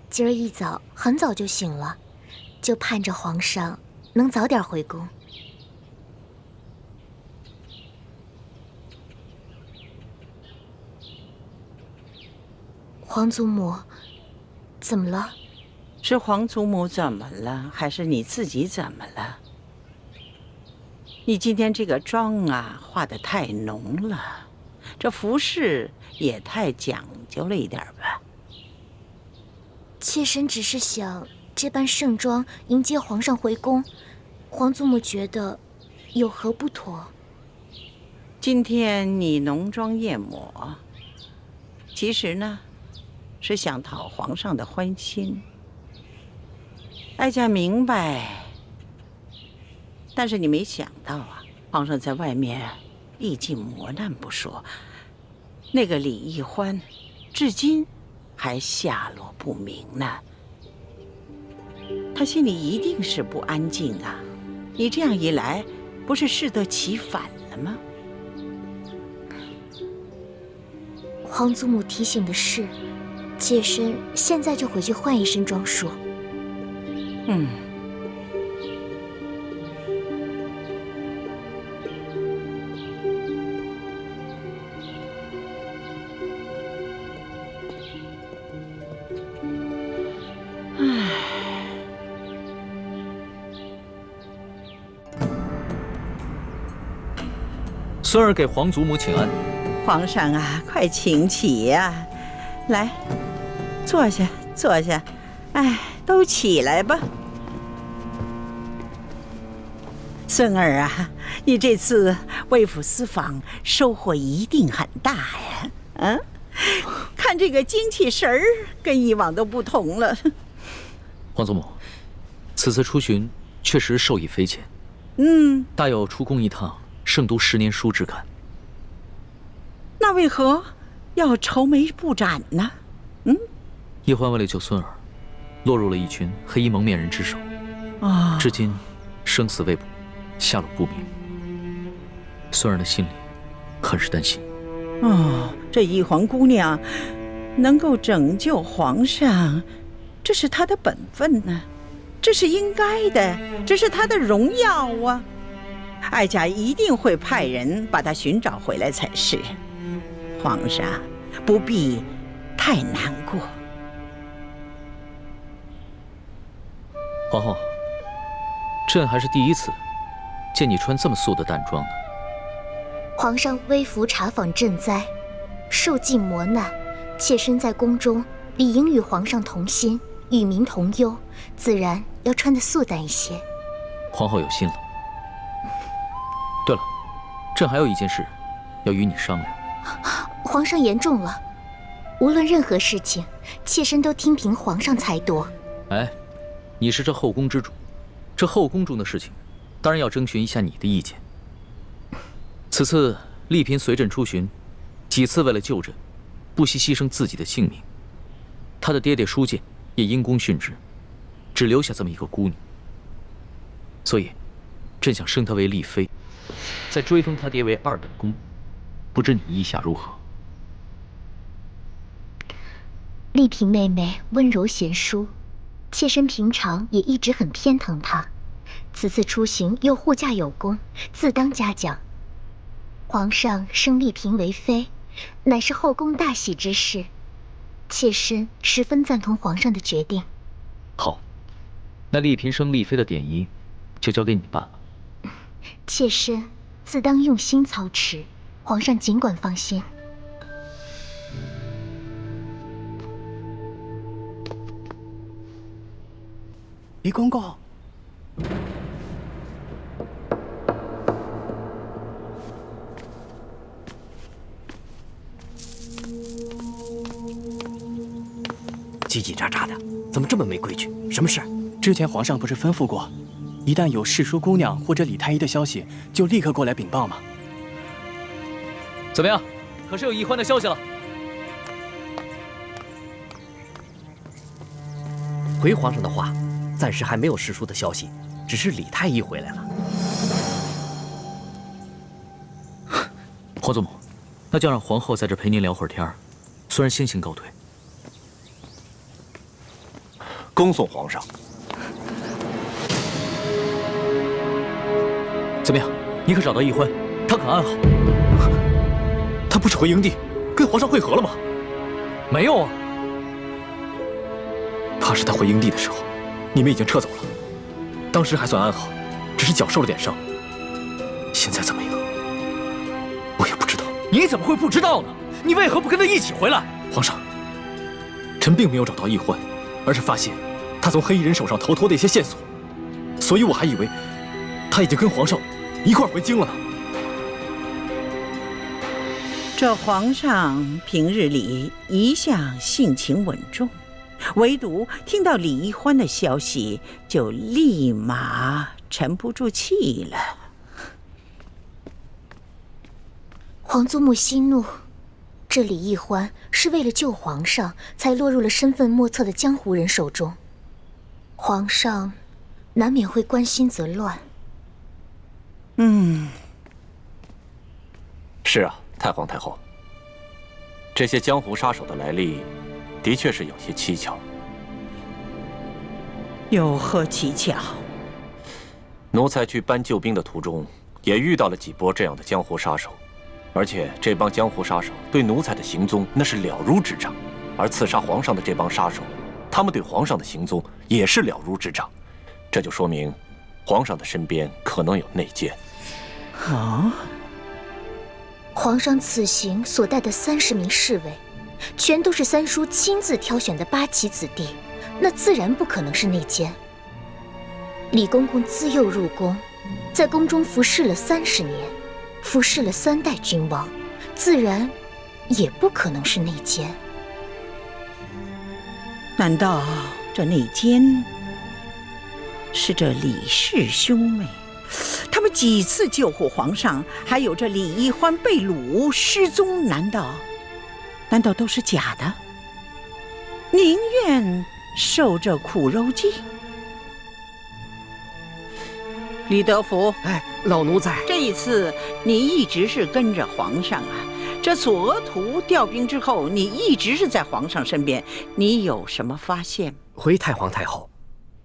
今儿一早很早就醒了，就盼着皇上能早点回宫。皇祖母，怎么了？是皇祖母怎么了，还是你自己怎么了？你今天这个妆啊，化得太浓了，这服饰也太讲究了一点吧？妾身只是想这般盛装迎接皇上回宫，皇祖母觉得有何不妥？今天你浓妆艳抹，其实呢，是想讨皇上的欢心。哀家明白。但是你没想到啊，皇上在外面历尽磨难不说，那个李易欢，至今还下落不明呢。他心里一定是不安静啊！你这样一来，不是适得其反了吗？皇祖母提醒的是，妾身现在就回去换一身装束。孙儿给皇祖母请安。皇上啊，快请起呀！来，坐下，坐下。哎，都起来吧。孙儿啊，你这次为府私访收获一定很大呀！嗯，看这个精气神儿跟以往都不同了。皇祖母，此次出巡确实受益匪浅。大有出宫一趟胜读10年书之感。那为何要愁眉不展呢？叶欢为了救孙儿，落入了一群黑衣蒙面人之手，至今生死未卜，下落不明。孙儿的心里很是担心。这一皇姑娘能够拯救皇上，这是她的本分呢，这是应该的，这是她的荣耀啊！哀家一定会派人把她寻找回来才是。皇上不必太难过。皇后，朕还是第一次见你穿这么素的淡妆呢。皇上微服查访赈灾，受尽磨难，妾身在宫中理应与皇上同心，与民同忧，自然要穿得素淡一些。皇后有心了。对了，朕还有一件事要与你商量。皇上言重了，无论任何事情，妾身都听凭皇上裁夺。哎，你是这后宫之主，这后宫中的事情，当然要征询一下你的意见。此次丽嫔随朕出巡，几次为了救朕，不惜牺牲自己的性命。她的爹爹舒建也因公殉职，只留下这么一个孤女。所以，朕想升她为丽妃，再追封她爹为2等公，不知你意下如何？丽嫔妹妹温柔贤淑，妾身平常也一直很偏疼她。此次出行又护驾有功，自当嘉奖。皇上升丽嫔为妃，乃是后宫大喜之事，妾身十分赞同皇上的决定。好，那丽嫔升丽妃的典仪就交给你办了。妾身自当用心操持，皇上尽管放心。李公公，叽叽喳喳的，怎么这么没规矩？什么事？之前皇上不是吩咐过，一旦有世淑姑娘或者李太医的消息，就立刻过来禀报吗？怎么样？可是有易欢的消息了？回皇上的话，暂时还没有世淑的消息，只是李太医回来了。皇祖母，那就让皇后在这陪您聊会儿天儿，虽然先行告退。恭送皇上。怎么样？你可找到易欢？他可安好？他不是回营地跟皇上会合了吗？没有啊。怕是他回营地的时候，你们已经撤走了。当时还算安好，只是脚受了点伤。现在怎么样？我也不知道。你怎么会不知道呢？你为何不跟他一起回来？皇上，臣并没有找到易欢，而是发现他从黑衣人手上逃脱的一些线索，所以我还以为他已经跟皇上一块回京了呢。这皇上平日里一向性情稳重，唯独听到李易欢的消息，就立马沉不住气了。皇祖母息怒，这李易欢是为了救皇上，才落入了身份莫测的江湖人手中。皇上难免会关心则乱。是啊，太皇太后，这些江湖杀手的来历，的确是有些蹊跷。有何蹊跷？奴才去搬救兵的途中，也遇到了几波这样的江湖杀手，而且这帮江湖杀手对奴才的行踪那是了如指掌，而刺杀皇上的这帮杀手，他们对皇上的行踪也是了如指掌，这就说明皇上的身边可能有内奸。啊！皇上此行所带的30名侍卫，全都是三叔亲自挑选的8旗子弟，那自然不可能是内奸。李公公自幼入宫，在宫中服侍了30年，服侍了3代君王，自然也不可能是内奸。难道这内奸是这李氏兄妹？他们几次救护皇上，还有这李易欢被掳失踪，难道都是假的？宁愿受这苦肉计？李德福，哎，老奴才，这一次你一直是跟着皇上啊。这索额图调兵之后，你一直是在皇上身边，你有什么发现？回太皇太后，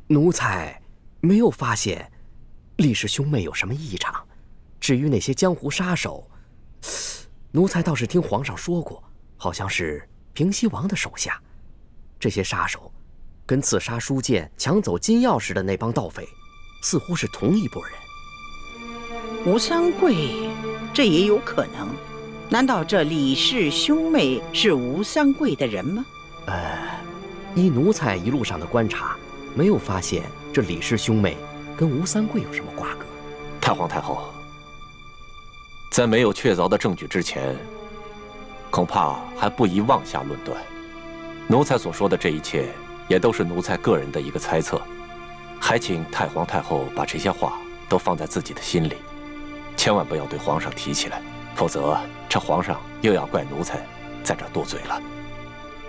奴才没有发现李氏兄妹有什么异常。至于那些江湖杀手，奴才倒是听皇上说过，好像是平西王的手下。这些杀手跟刺杀书剑、抢走金钥匙的那帮盗匪，似乎是同一拨人。吴三桂，这也有可能。难道这李氏兄妹是吴三桂的人吗？依奴才一路上的观察，没有发现这李氏兄妹跟吴三桂有什么瓜葛。太皇太后，在没有确凿的证据之前，恐怕还不宜妄下论断。奴才所说的这一切，也都是奴才个人的一个猜测，还请太皇太后把这些话都放在自己的心里，千万不要对皇上提起来，否则这皇上又要怪奴才在这多嘴了。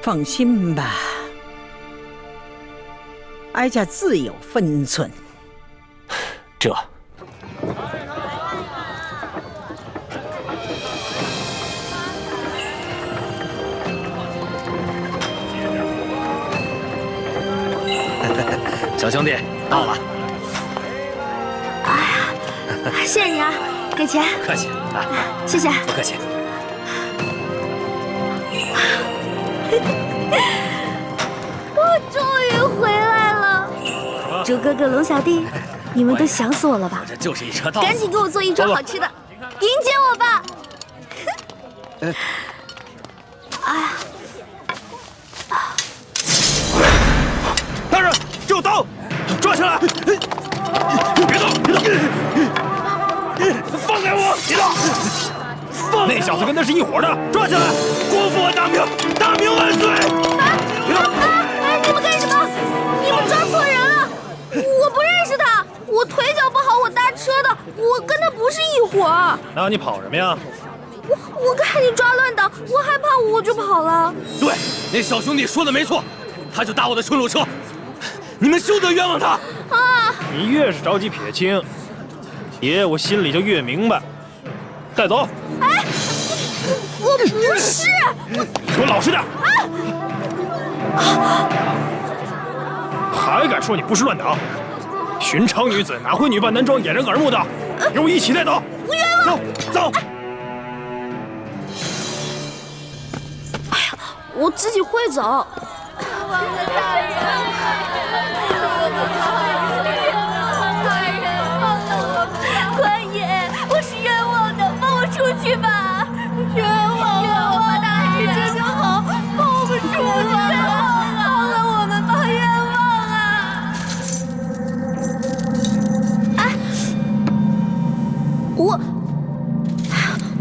放心吧，哀家自有分寸。这小兄弟到了。哎呀，谢谢你啊，给钱。客气啊，谢谢。不客气。我终于回来了。猪哥哥、龙小弟，你们都想死我了吧？这就是一车稻子。赶紧给我做一桌好吃的，迎接我吧。哎呀！大人，这有刀，抓起来！别动，别动！放开我！别动！那小子跟他是一伙的，抓起来！国父万大明，大明万岁！别动！哎，你们干什么？你们抓错人了！我不认识他，我腿脚不好，我搭车的，我跟他不是一伙儿。那你跑什么呀？我看你抓乱党，我害怕，我就跑了。对，那小兄弟说的没错，他就搭我的顺路车，你们休得冤枉他！啊！你越是着急撇清，爷我心里就越明白。带走！哎，我不是，你给我老实点！还敢说你不是乱党？寻常女子哪会女扮男装、掩人耳目的？给我一起带走！不冤枉！走！哎呀，我自己会走。王大人，官爷，我是冤枉的，放我出去吧！冤枉了，王大人，这就好，放我们出去吧！饶了我们吧，冤枉啊！哎，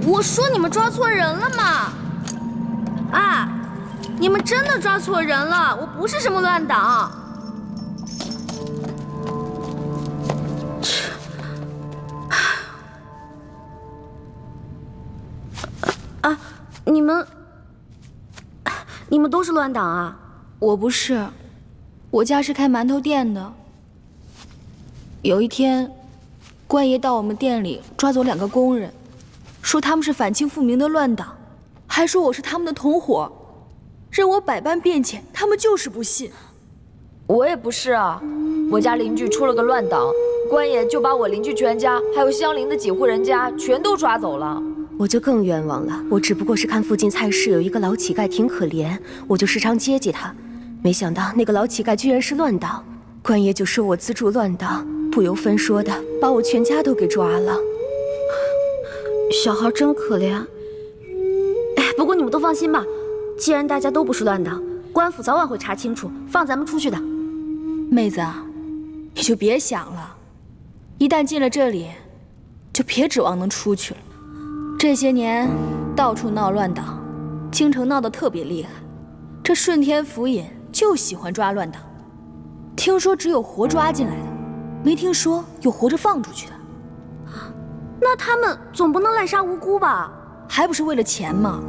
我说你们抓错人了嘛！啊！你们真的抓错人了，我不是什么乱党。啊，你们都是乱党啊？我不是，我家是开馒头店的。有一天，官爷到我们店里抓走2个工人，说他们是反清复明的乱党，还说我是他们的同伙。任我百般辩解，他们就是不信。我也不是啊，我家邻居出了个乱党，官爷就把我邻居全家还有相邻的几户人家全都抓走了。我就更冤枉了，我只不过是看附近菜市有一个老乞丐挺可怜，我就时常接济他，没想到那个老乞丐居然是乱党，官爷就说我资助乱党，不由分说的把我全家都给抓了。小孩真可怜，你们都放心吧，既然大家都不是乱党，官府早晚会查清楚，放咱们出去的。妹子，你就别想了，一旦进了这里，就别指望能出去了。这些年到处闹乱党，京城闹得特别厉害，这顺天府尹就喜欢抓乱党。听说只有活抓进来的，没听说有活着放出去的。那他们总不能滥杀无辜吧？还不是为了钱吗？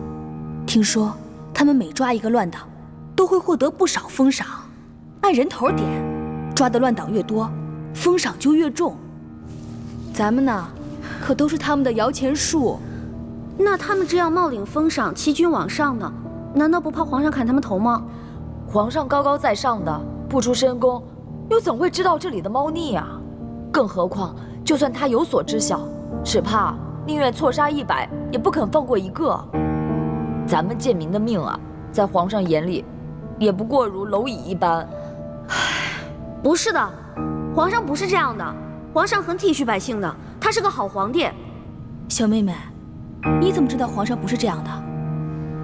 听说他们每抓一个乱党，都会获得不少封赏，按人头点，抓的乱党越多，封赏就越重。咱们呢，可都是他们的摇钱树。那他们这样冒领封赏、欺君罔上的，难道不怕皇上砍他们头吗？皇上高高在上的，不出深宫，又怎会知道这里的猫腻啊？更何况，就算他有所知晓，只怕宁愿错杀100，也不肯放过一个。咱们贱民的命啊，在皇上眼里，也不过如蝼蚁一般。不是的，皇上不是这样的，皇上很体恤百姓的，他是个好皇帝。小妹妹，你怎么知道皇上不是这样的？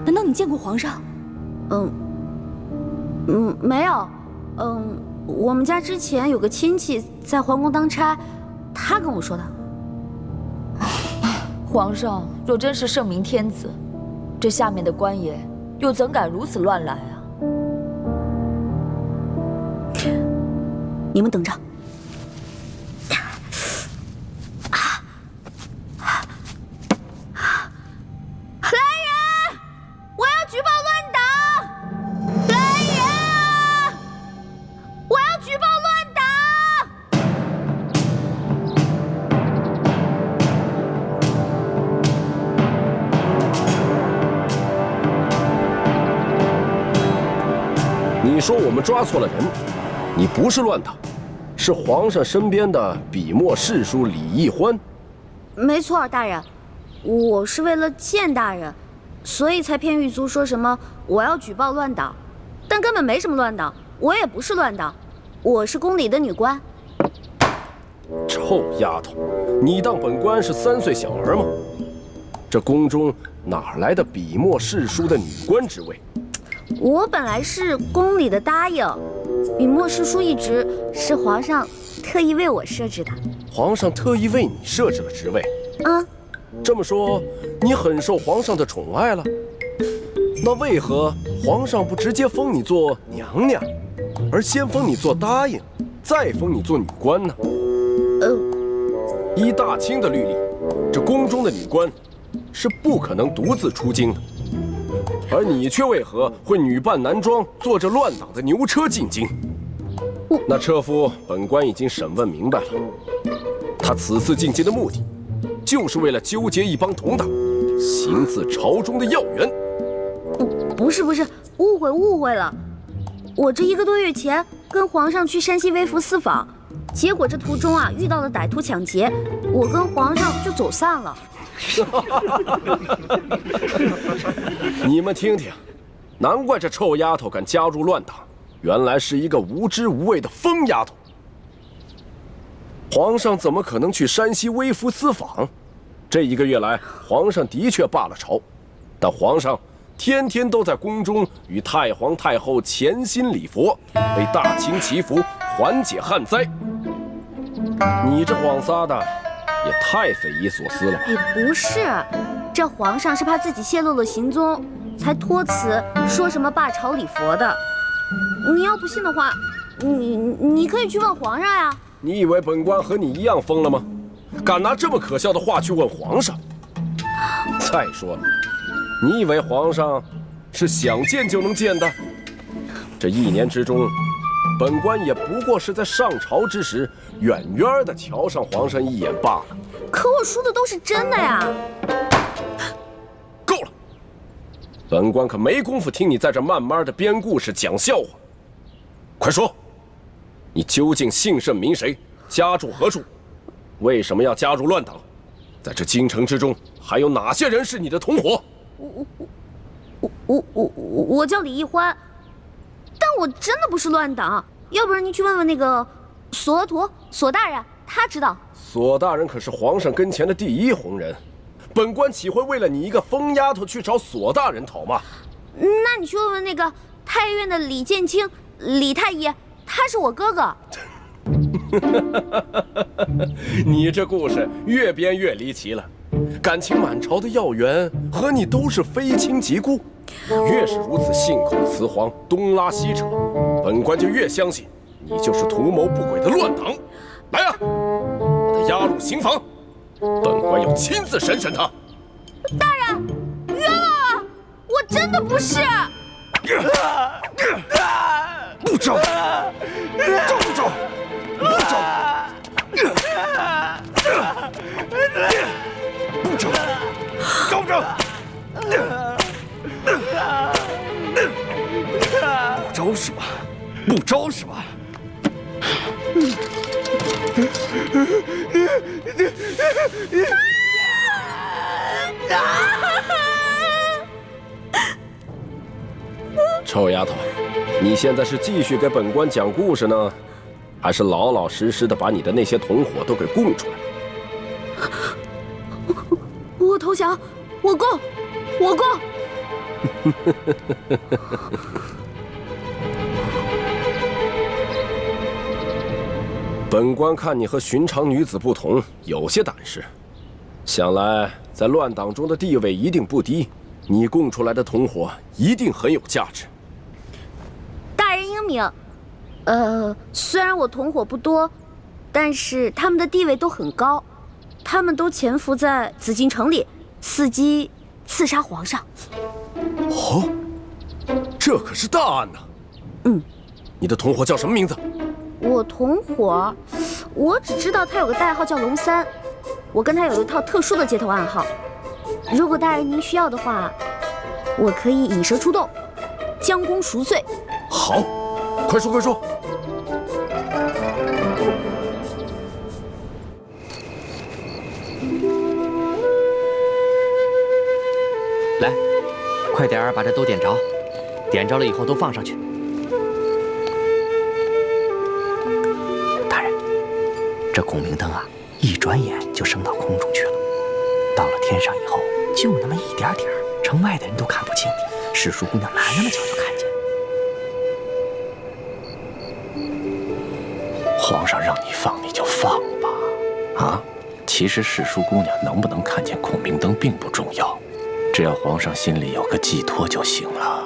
难道你见过皇上？没有。我们家之前有个亲戚在皇宫当差，他跟我说的。皇上若真是圣明天子，这下面的官爷又怎敢如此乱来啊？你们等着。来人！我要举报乱党！来人啊！我要举报乱党！你说我们抓错了人，你不是乱党，是皇上身边的笔墨侍书李义欢。没错，大人，我是为了见大人，所以才骗狱卒说什么我要举报乱党，但根本没什么乱党，我也不是乱党，我是宫里的女官。臭丫头，你当本官是3岁小儿吗？这宫中哪来的笔墨侍书的女官职位？我本来是宫里的答应，笔墨侍书一职是皇上特意为我设置的。皇上特意为你设置了职位？这么说，你很受皇上的宠爱了？那为何皇上不直接封你做娘娘，而先封你做答应，再封你做女官呢？依大清的律例，这宫中的女官是不可能独自出京的。而你却为何会女扮男装，坐着乱党的牛车进京？那车夫本官已经审问明白了，他此次进京的目的，就是为了纠结一帮同党，行刺朝中的要员。不是，误会了。我这1个多月前跟皇上去山西微服私访，结果这途中啊遇到了歹徒抢劫，我跟皇上就走散了。你们听听，难怪这臭丫头敢加入乱党，原来是一个无知无畏的疯丫头。皇上怎么可能去山西微服私访？这1个月来，皇上的确罢了朝，但皇上天天都在宫中与太皇太后潜心礼佛，为大清祈福，缓解旱灾。你这谎撒的也太匪夷所思了吧？不是，这皇上是怕自己泄露了行踪，才托辞说什么罢朝礼佛的。你要不信的话，你可以去问皇上呀。你以为本官和你一样疯了吗？敢拿这么可笑的话去问皇上？再说了，你以为皇上是想见就能见的？这1年之中，本官也不过是在上朝之时，远远的瞧上皇上一眼罢了。可我说的都是真的呀！够了，本官可没工夫听你在这慢慢的编故事讲笑话。快说，你究竟姓甚名谁，家住何处？为什么要加入乱党？在这京城之中，还有哪些人是你的同伙？我叫李义欢，但我真的不是乱党。要不然你去问问那个索额图索大人，他知道。索大人可是皇上跟前的第1红人，本官岂会为了你一个疯丫头去找索大人讨骂？那你去问问那个太院的李建清，李太医，他是我哥哥。你这故事越编越离奇了，感情满朝的要员和你都是非亲即故，越是如此信口雌黄、东拉西扯，本官就越相信你就是图谋不轨的乱党。来啊，把他押入刑房，本官要亲自审审他。大人，冤枉啊！我真的不是。不招，招不招？不招，不招，招不招？不招是吧？不招是吧？臭丫头，你现在是继续给本官讲故事呢，还是老老实实的把你的那些同伙都给供出来？我投降，我供，我供。本官看你和寻常女子不同，有些胆识，想来在乱党中的地位一定不低，你供出来的同伙一定很有价值。大人英明，虽然我同伙不多，但是他们的地位都很高，他们都潜伏在紫禁城里，伺机刺杀皇上。哦，这可是大案呐！你的同伙叫什么名字？我同伙，我只知道他有个代号叫龙三，我跟他有一套特殊的接头暗号。如果大人您需要的话，我可以引蛇出洞，将功赎罪。好，快说快说。来，快点儿把这都点着，点着了以后都放上去。大人，这孔明灯啊，一转眼就升到空中去了，到了天上以后，就那么一点点，城外的人都看不清，史书姑娘来那么巧就看见。皇上让你放你就放吧，啊！其实史书姑娘能不能看见孔明灯并不重要，只要皇上心里有个寄托就行了。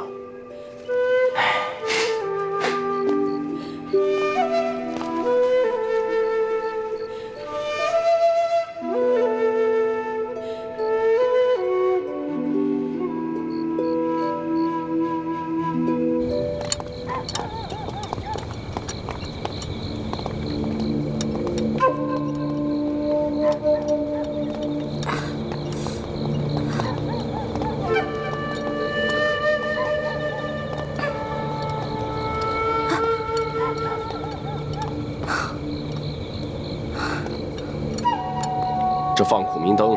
这放孔明灯，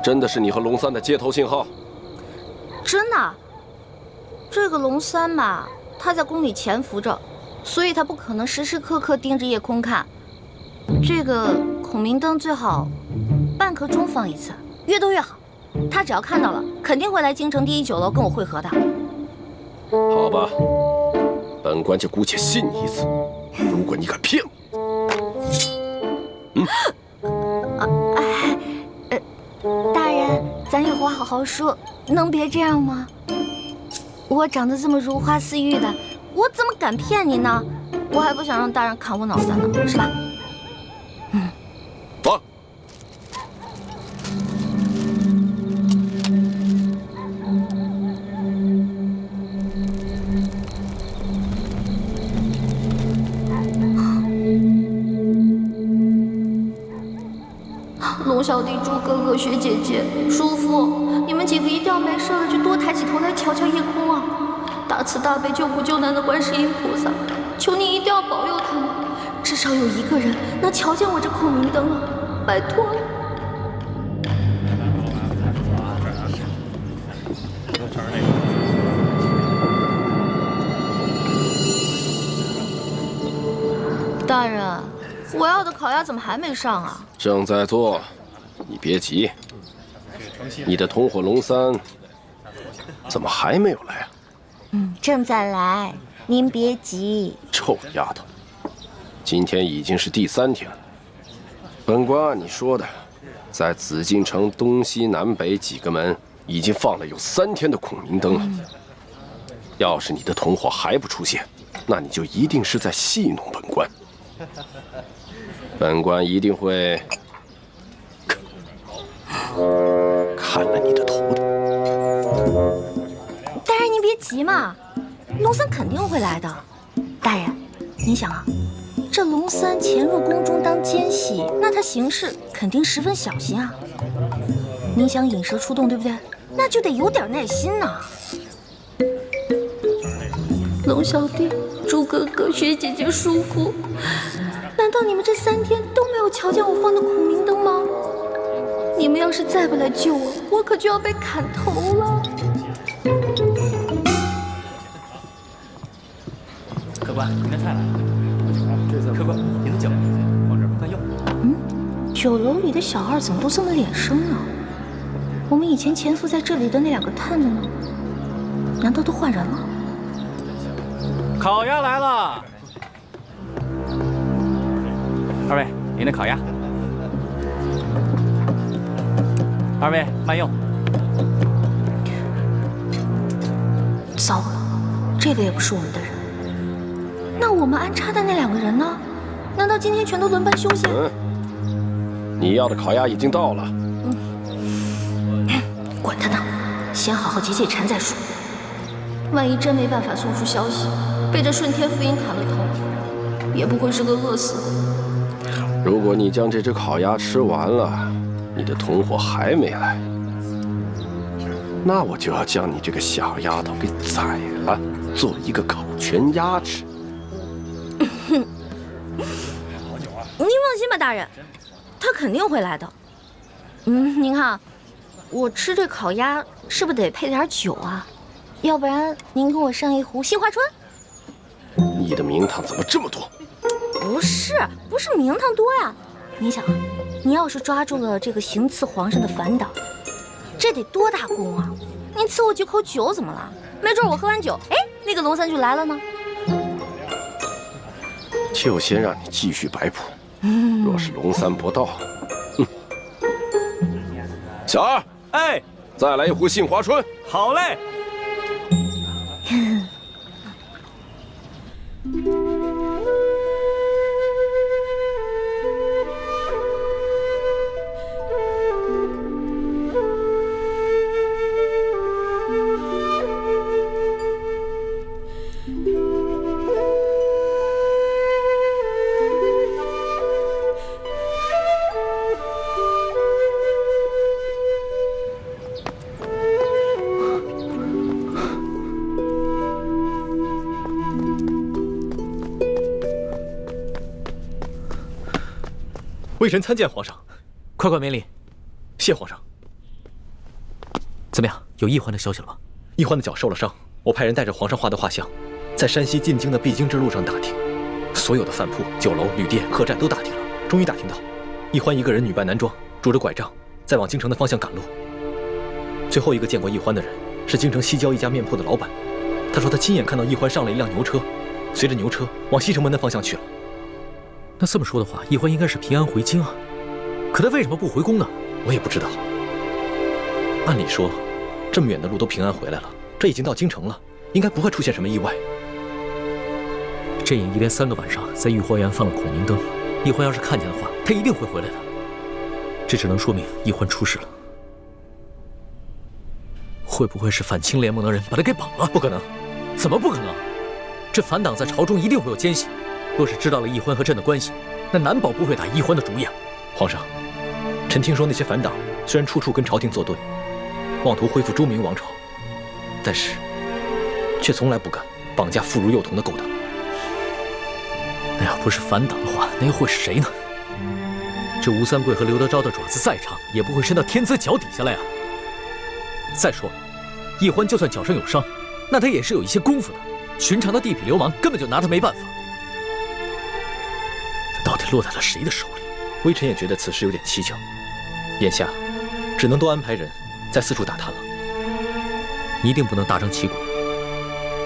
真的是你和龙三的接头信号？真的，这个龙三嘛，他在宫里潜伏着，所以他不可能时时刻刻盯着夜空看。这个孔明灯最好半刻钟放一次，越多越好。他只要看到了，肯定会来京城第1酒楼跟我会合的。好吧，本官就姑且信你一次。如果你敢骗我，大人，咱有话好好说，能别这样吗？我长得这么如花似玉的，我怎么敢骗你呢？我还不想让大人砍我脑袋呢，是吧？放。龙小弟、猪哥哥、雪姐姐、叔父，你们几个一定要没事了就多抬起头来瞧瞧夜空啊！大慈大悲救苦救难的观世音菩萨，求你一定要保佑他们，至少有一个人能瞧见我这孔明灯啊！拜托了。大人，我要的烤鸭怎么还没上啊？正在做，你别急。你的同伙龙三怎么还没有来啊？正在来，您别急。臭丫头，今天已经是第3天了。本官按你说的，在紫禁城东西南北几个门已经放了有3天的孔明灯了。要是你的同伙还不出现，那你就一定是在戏弄本官。本官一定会砍了你的头的。大人您别急嘛，龙三肯定会来的。大人，您想啊，这龙三潜入宫中当奸细，那他行事肯定十分小心啊。您想引蛇出洞，对不对？那就得有点耐心呐。龙小弟、朱哥哥、薛姐姐、叔父，难道你们这3天都没有瞧见我放的孔明灯吗？你们要是再不来救我，我可就要被砍头了。客官，您的菜来了。客官，您的酒往这儿慢用。酒楼里的小二怎么都这么脸生呢？我们以前潜伏在这里的那2个探子呢？难道都换人了？烤鸭来了。2位，您的烤鸭。2位慢用。糟了，这个也不是我们的人。那我们安插的那2个人呢？难道今天全都轮班休息？你要的烤鸭已经到了。管他呢，先好好解解馋再说。万一真没办法送出消息，被这顺天福音砍了头，也不会是个饿死的。如果你将这只烤鸭吃完了，你的同伙还没来，那我就要将你这个小丫头给宰了，做一个烤全鸭吃。您放心吧，大人，他肯定会来的。您看，我吃这烤鸭是不是得配点酒啊？要不然您给我上一壶杏花春。你的名堂怎么这么多？不是名堂多呀。你想啊，你要是抓住了这个行刺皇上的反党，这得多大功啊！您赐我几口酒怎么了？没准我喝完酒，哎，那个龙三就来了呢。就先让你继续摆谱。若是龙三不到，小二，哎，再来一壶杏花春。好嘞。微臣参见皇上，快快免礼。谢皇上。怎么样，有易欢的消息了吗？易欢的脚受了伤，我派人带着皇上画的画像，在山西进京的必经之路上打听，所有的饭铺、酒楼、旅店、客栈都打听了，终于打听到，易欢一个人女扮男装，拄着拐杖，在往京城的方向赶路。最后一个见过易欢的人是京城西郊一家面铺的老板，他说他亲眼看到易欢上了一辆牛车，随着牛车往西城门的方向去了。那这么说的话，易欢应该是平安回京啊，可他为什么不回宫呢？我也不知道。按理说，这么远的路都平安回来了，这已经到京城了，应该不会出现什么意外。阵营一连3个晚上在御花园放了孔明灯，易欢要是看见的话，他一定会回来的。这只能说明易欢出事了。会不会是反清联盟的人把他给绑了？不可能。怎么不可能？这反党在朝中一定会有奸细。若是知道了易欢和朕的关系，那难保不会打易欢的主意啊！皇上，臣听说那些反党虽然处处跟朝廷作对，妄图恢复朱明王朝，但是却从来不敢绑架妇孺幼童的勾当。那要不是反党的话，那又会是谁呢？这吴三桂和刘德昭的爪子再长，也不会伸到天子脚底下来啊！再说了，易欢就算脚上有伤，那他也是有一些功夫的，寻常的地痞流氓根本就拿他没办法。到底落在了谁的手里？微臣也觉得此事有点蹊跷。眼下，只能多安排人在四处打探了。你一定不能大张旗鼓，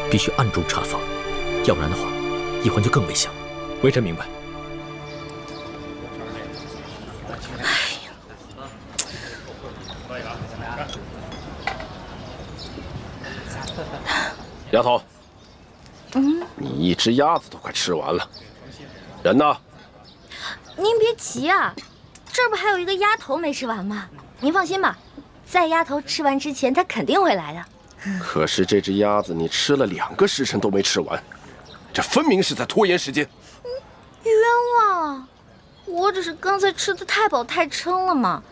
必须暗中查访，要不然的话，一环就更危险了。微臣明白。丫头，你一只鸭子都快吃完了，人呢？您别急啊，这不还有一个鸭头没吃完吗？您放心吧，在鸭头吃完之前，它肯定会来的。可是这只鸭子你吃了2个时辰都没吃完，这分明是在拖延时间。冤枉啊！我只是刚才吃的太饱太撑了嘛。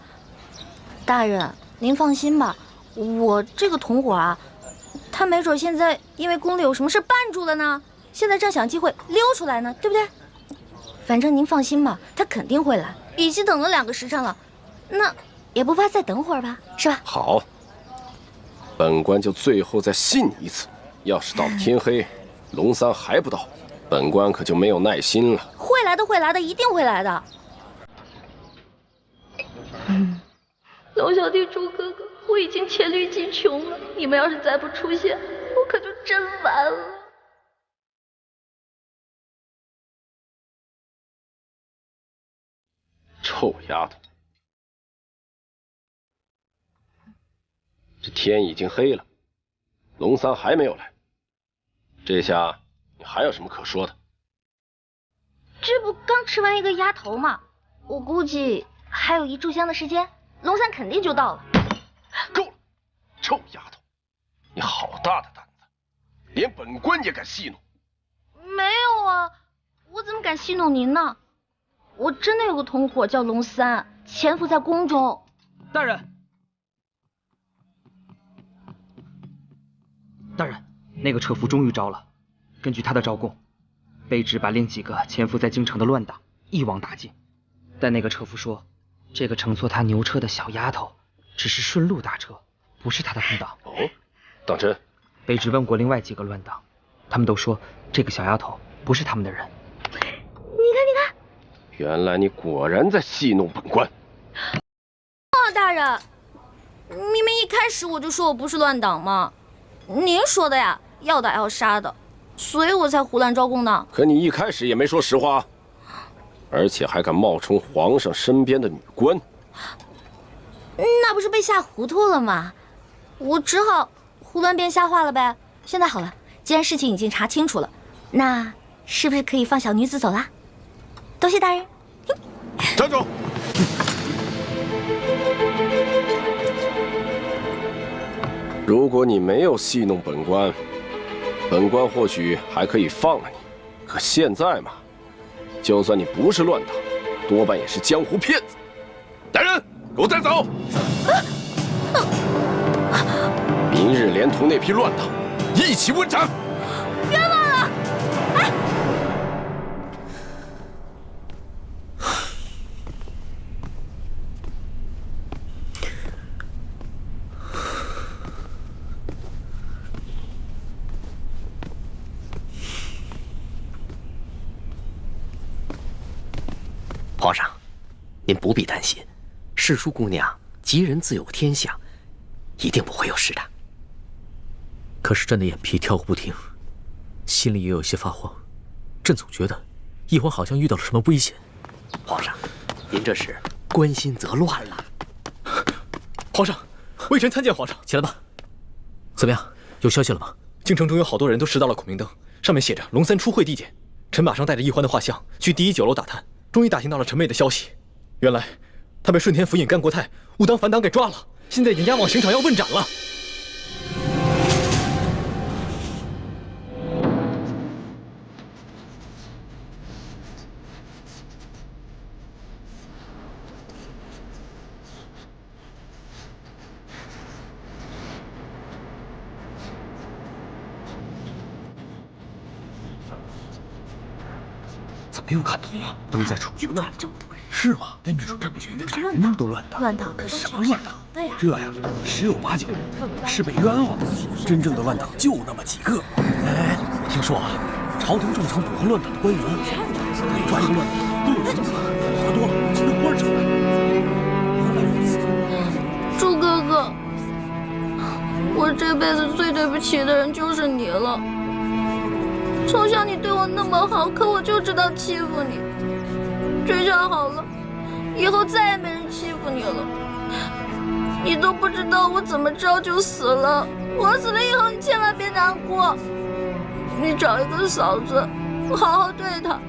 大人，您放心吧，我这个同伙啊，他没准现在因为宫里有什么事绊住了呢，现在正想机会溜出来呢，对不对？反正您放心吧，他肯定会来，已经等了2个时辰了，那也不怕再等会儿吧，是吧？好，本官就最后再信你一次。要是到了天黑，龙三还不到，本官可就没有耐心了。会来的，会来的，一定会来的。龙小弟、朱哥哥，我已经黔驴技穷了，你们要是再不出现，我可就真完了。臭丫头，这天已经黑了，龙三还没有来，这下你还有什么可说的？这不刚吃完一个鸭头吗？我估计还有1炷香的时间，龙三肯定就到了。够了，臭丫头，你好大的胆子，连本官也敢戏弄？没有啊，我怎么敢戏弄您呢？我真的有个同伙叫龙三，潜伏在宫中。大人，大人，那个车夫终于招了。根据他的招供，卑职把另几个潜伏在京城的乱党一网打尽。但那个车夫说，这个乘坐他牛车的小丫头只是顺路搭车，不是他的同党。哦，当真？卑职问过另外几个乱党，他们都说这个小丫头不是他们的人。你看，你看。原来你果然在戏弄本官。大人，明明一开始我就说我不是乱党嘛，您说的呀，要打要杀的，所以我才胡乱招供的。可你一开始也没说实话，而且还敢冒充皇上身边的女官，那不是被吓糊涂了吗？我只好胡乱编瞎话了呗。现在好了，既然事情已经查清楚了，那是不是可以放小女子走啦？多谢大人。站住！如果你没有戏弄本官，本官或许还可以放了你。可现在嘛，就算你不是乱党，多半也是江湖骗子。来人，给我带走！明日连同那批乱党一起问斩。冤枉了！哎。皇上，您不必担心，世淑姑娘吉人自有天相，一定不会有事的。可是朕的眼皮跳个不停，心里也有些发慌。朕总觉得一环好像遇到了什么危险。皇上，您这是关心则乱了。皇上，微臣参见皇上。起来吧。怎么样，有消息了吗？京城中有好多人都拾到了孔明灯，上面写着龙三出会地点。臣马上带着一环的画像去第1酒楼打探，终于打听到了陈妹的消息。原来他被顺天府尹甘国泰误当反党给抓了，现在已经押往刑场要问斩了。怎么又看懂了？灯在处呢？是吗？哎，你说这不觉得人人都乱党？乱党什么乱党？这呀，10有8九是被冤枉的。真正的乱党就那么几个。哎，我听说啊，朝廷重惩捕获乱党的官员，每抓一个乱党都有银子，抓多了就有官儿整的。原来如此，这辈子最对不起的人就是你了。从小你对我那么好，可我就知道欺负你。这下好了，以后再也没人欺负你了。你都不知道我怎么着就死了，我死了以后你千万别难过。你找一个嫂子，好好对她。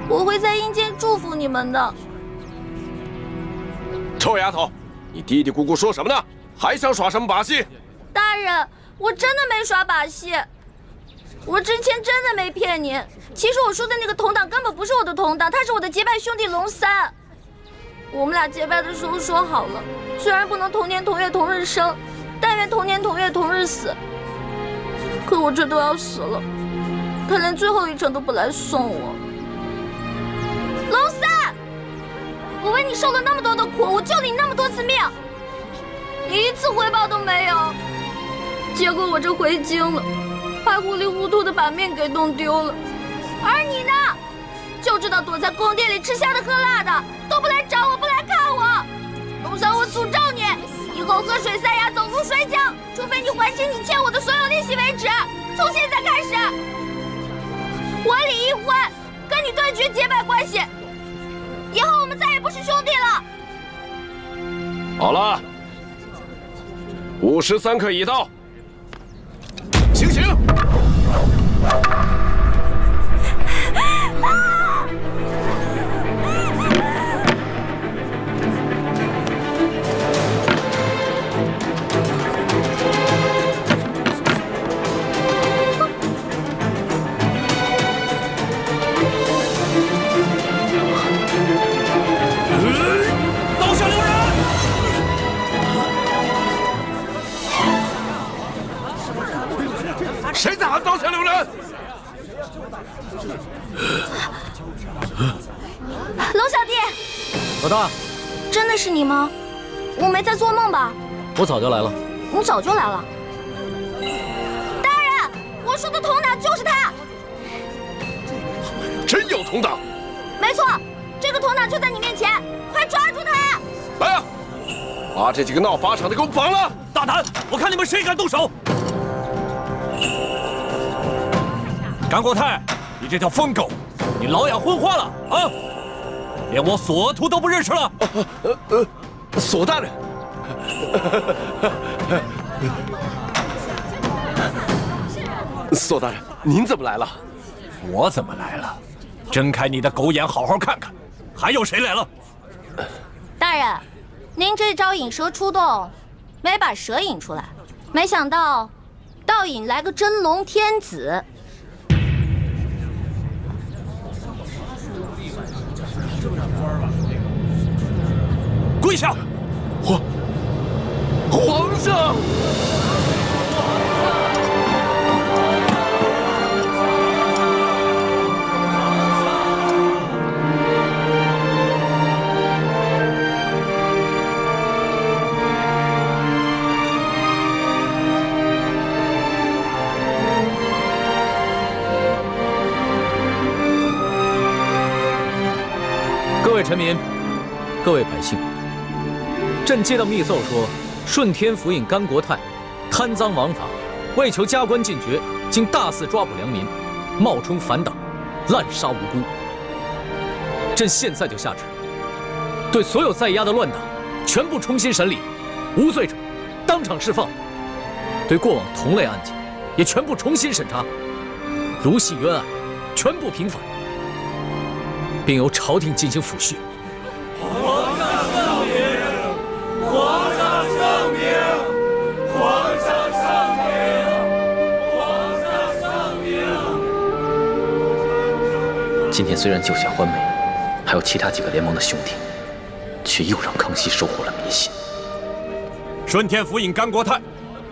我会在阴间祝福你们的。臭丫头，你嘀嘀咕咕说什么呢？还想耍什么把戏？大人，我真的没耍把戏，我之前真的没骗您。其实我说的那个同党根本不是我的同党，他是我的结拜兄弟龙三。我们俩结拜的时候说好了，虽然不能同年同月同日生，但愿同年同月同日死。可我这都要死了，他连最后一程都不来送我。龙三，我为你受了那么多的苦，我救了你那么多次命，你一次回报都没有。结果我这回京了，还糊里糊涂的把命给弄丢了。而你呢，就知道躲在宫殿里吃香的喝辣的，都不来找我，不来看我。龙三，我诅咒你，以后喝水塞牙，走路摔跤，除非你还清你欠我的所有利息为止。从现在开始，我李一欢跟你断绝结拜关系，以后我们再也不是兄弟了。好了，53刻已到，行刑！刀下留人！谁在喊刀下留人？龙小弟，老大，真的是你吗？我没在做梦吧？我早就来了。你早就来了。大人，我说的同党就是他。真有同党？没错，这个同党就在你面前，快抓住他！来啊，把这几个闹法场的给我绑了！大胆！我看你们谁敢动手！甘国泰，你这条疯狗，你老养昏花了啊！连我索图都不认识了。索大人，索大人，您怎么来了？我怎么来了？睁开你的狗眼，好好看看，还有谁来了？大人，您这招引蛇出洞，没把蛇引出来，没想到倒引来个真龙天子。跪下！皇上！各位臣民，各位百姓，朕接到密奏说，顺天府尹甘国泰贪赃枉法，为求加官进爵，竟大肆抓捕良民，冒充反党，滥杀无辜。朕现在就下旨，对所有在押的乱党全部重新审理，无罪者当场释放，对过往同类案件也全部重新审查，如系冤案，全部平反，并由朝廷进行抚恤。皇上圣明！皇上圣明！皇上圣明！皇上圣明！今天虽然救下欢梅，还有其他几个联盟的兄弟，却又让康熙收获了民心。顺天府尹甘国泰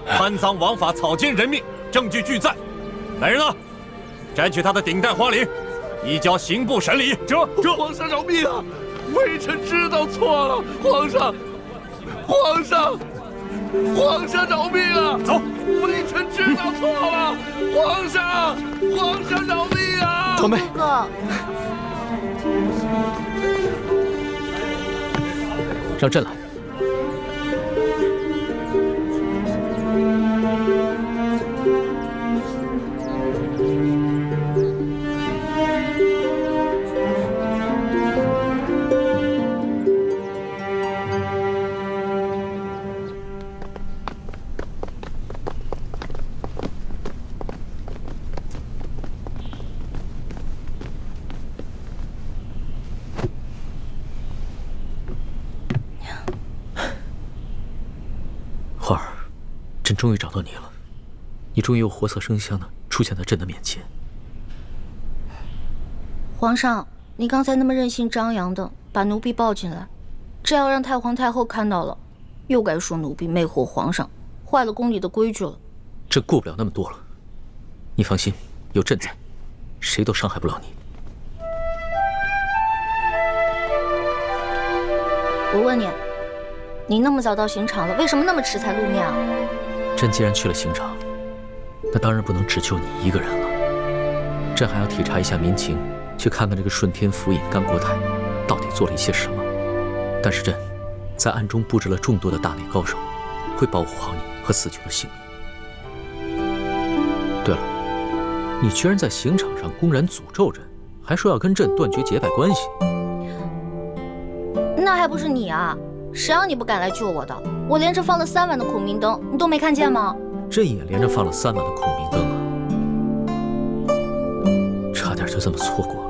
贪赃枉法，草菅人命，证据俱在。来人啊，摘取他的顶戴花翎，移交刑部审理。这皇上饶命啊！微臣知道错了，皇上饶命啊！走，微臣知道错了，皇上饶命啊！传妹，哥，让朕来。朕终于找到你了，你终于又活色生香的出现在朕的面前。皇上，你刚才那么任性张扬的把奴婢抱进来，这要让太皇太后看到了，又该说奴婢魅惑皇上，坏了宫里的规矩了。朕顾不了那么多了，你放心，有朕在，谁都伤害不了你。我问你，你那么早到刑场了，为什么那么迟才露面啊？朕既然去了刑场，那当然不能只救你一个人了。朕还要体察一下民情，去看看这个顺天府尹甘国泰到底做了一些什么。但是朕在暗中布置了众多的大内高手，会保护好你和死囚的性命。对了，你居然在刑场上公然诅咒朕，还说要跟朕断绝结拜关系。那还不是你啊！谁让你不敢来救我的？我连着放了3晚的孔明灯，你都没看见吗？朕也连着放了3晚的孔明灯啊，差点就这么错过了。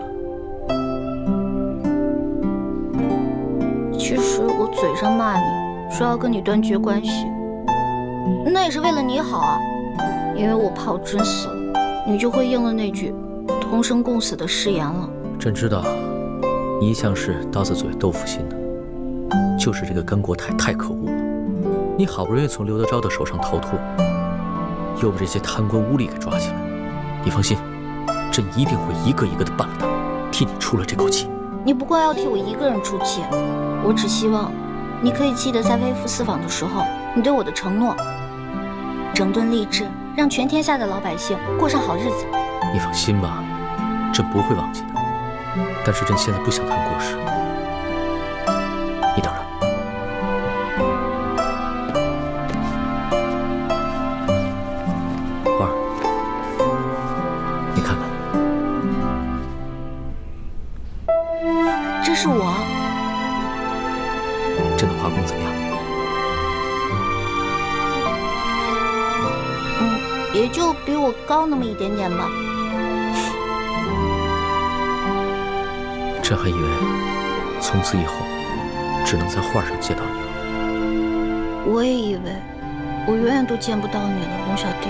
其实我嘴上骂你，说要跟你断绝关系，那也是为了你好啊。因为我怕我真死了，你就会应了那句同生共死的誓言了。朕知道，你一向是刀子嘴豆腐心的，就是这个甘国泰太可恶了。你好不容易从刘德昭的手上逃脱，又被这些贪官污吏给抓起来。你放心，朕一定会一个一个的办了他，替你出了这口气。你不光要替我一个人出气，我只希望你可以记得在微服私访的时候你对我的承诺，整顿吏治，让全天下的老百姓过上好日子。你放心吧，朕不会忘记的。但是朕现在不想谈国事，你等着。花儿，你看看，这是我。朕的画工怎么样？也就比我高那么一点点吧。朕还以为从此以后只能在画上见到你了。我也以为我永远都见不到你了，龙小弟。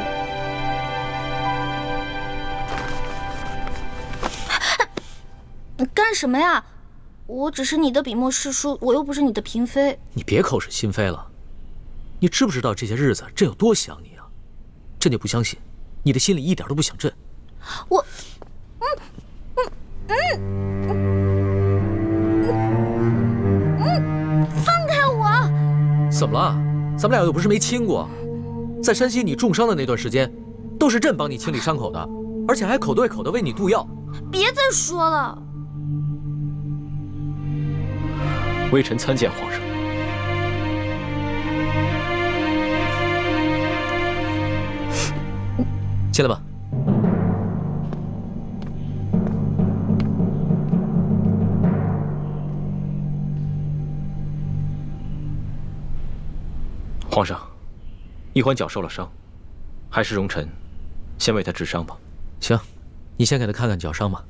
你干什么呀？我只是你的笔墨诗书，我又不是你的嫔妃。你别口是心非了。你知不知道这些日子朕有多想你啊？朕就不相信你的心里一点都不想朕。我，放开我！怎么了？咱们俩又不是没亲过。在山西你重伤的那段时间，都是朕帮你清理伤口的，而且还口对口的为你渡药。别再说了。微臣参见皇上。进来吧。皇上，一环脚受了伤，还是容臣先为他治伤吧。行，你先给他看看脚伤吧。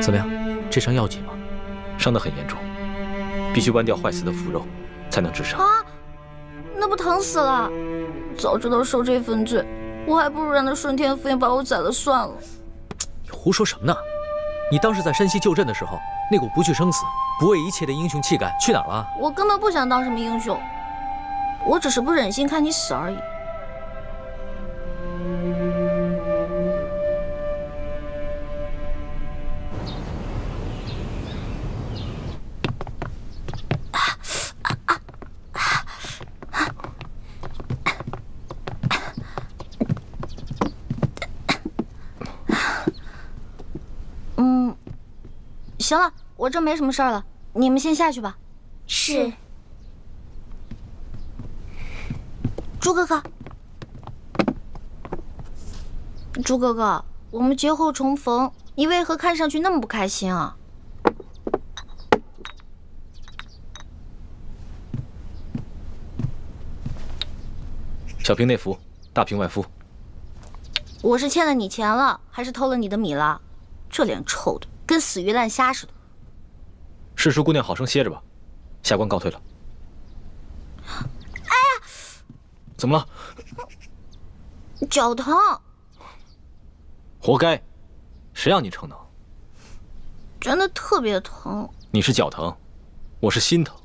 怎么样？这伤要紧吗？伤得很严重，必须剜掉坏死的腐肉，才能治伤。啊，那不疼死了！早知道受这份罪，我还不如让那顺天府尹把我宰了算了。你胡说什么呢？你当时在山西救朕的时候，那股不惧生死、不畏一切的英雄气概去哪儿了？我根本不想当什么英雄，我只是不忍心看你死而已。行了，我这没什么事儿了，你们先下去吧。是。朱哥哥，朱哥哥，我们节后重逢，你为何看上去那么不开心啊？小平内服，大平外敷。我是欠了你钱了，还是偷了你的米了？这脸臭的跟死鱼烂虾似的。世叔姑娘好生歇着吧，下官告退了。哎呀，怎么了？脚疼。活该，谁让你逞能？真的特别疼。你是脚疼，我是心疼。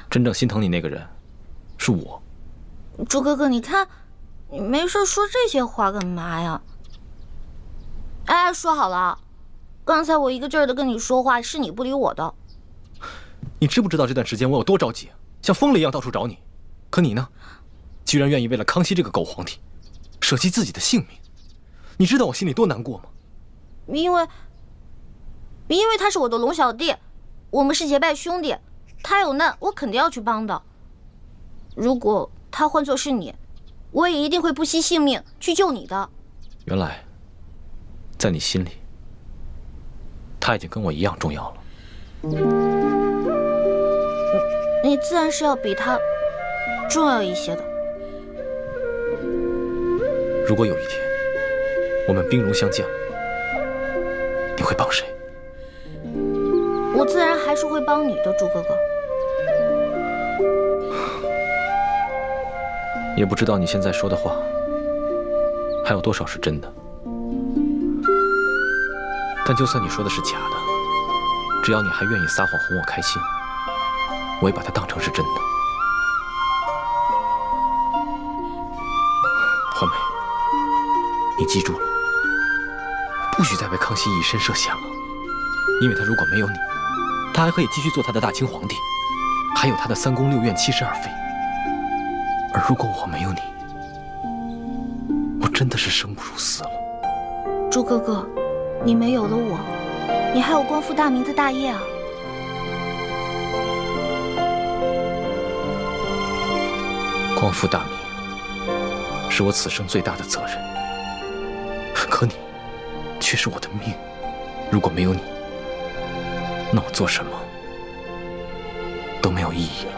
真正心疼你那个人，是我。朱哥哥，你看，你没事说这些话干嘛呀？哎，说好了，刚才我一个劲儿的跟你说话，是你不理我的。你知不知道这段时间我有多着急，像疯了一样到处找你？可你呢，居然愿意为了康熙这个狗皇帝，舍弃自己的性命。你知道我心里多难过吗？因为他是我的龙小弟，我们是结拜兄弟，他有难我肯定要去帮的。如果他换作是你，我也一定会不惜性命去救你的。原来，在你心里，他已经跟我一样重要了。你自然是要比他重要一些的。如果有一天我们兵戎相见，你会帮谁？我自然还是会帮你的，朱哥哥。也不知道你现在说的话还有多少是真的。但就算你说的是假的，只要你还愿意撒谎哄我开心，我也把它当成是真的。欢美，你记住了，不许再为康熙以身涉险了。因为他如果没有你，他还可以继续做他的大清皇帝，还有他的3宫6院72妃。而如果我没有你，我真的是生不如死了。朱哥哥，你没有了我，你还有光复大明的大业啊！光复大明是我此生最大的责任，可你却是我的命。如果没有你，那我做什么都没有意义了。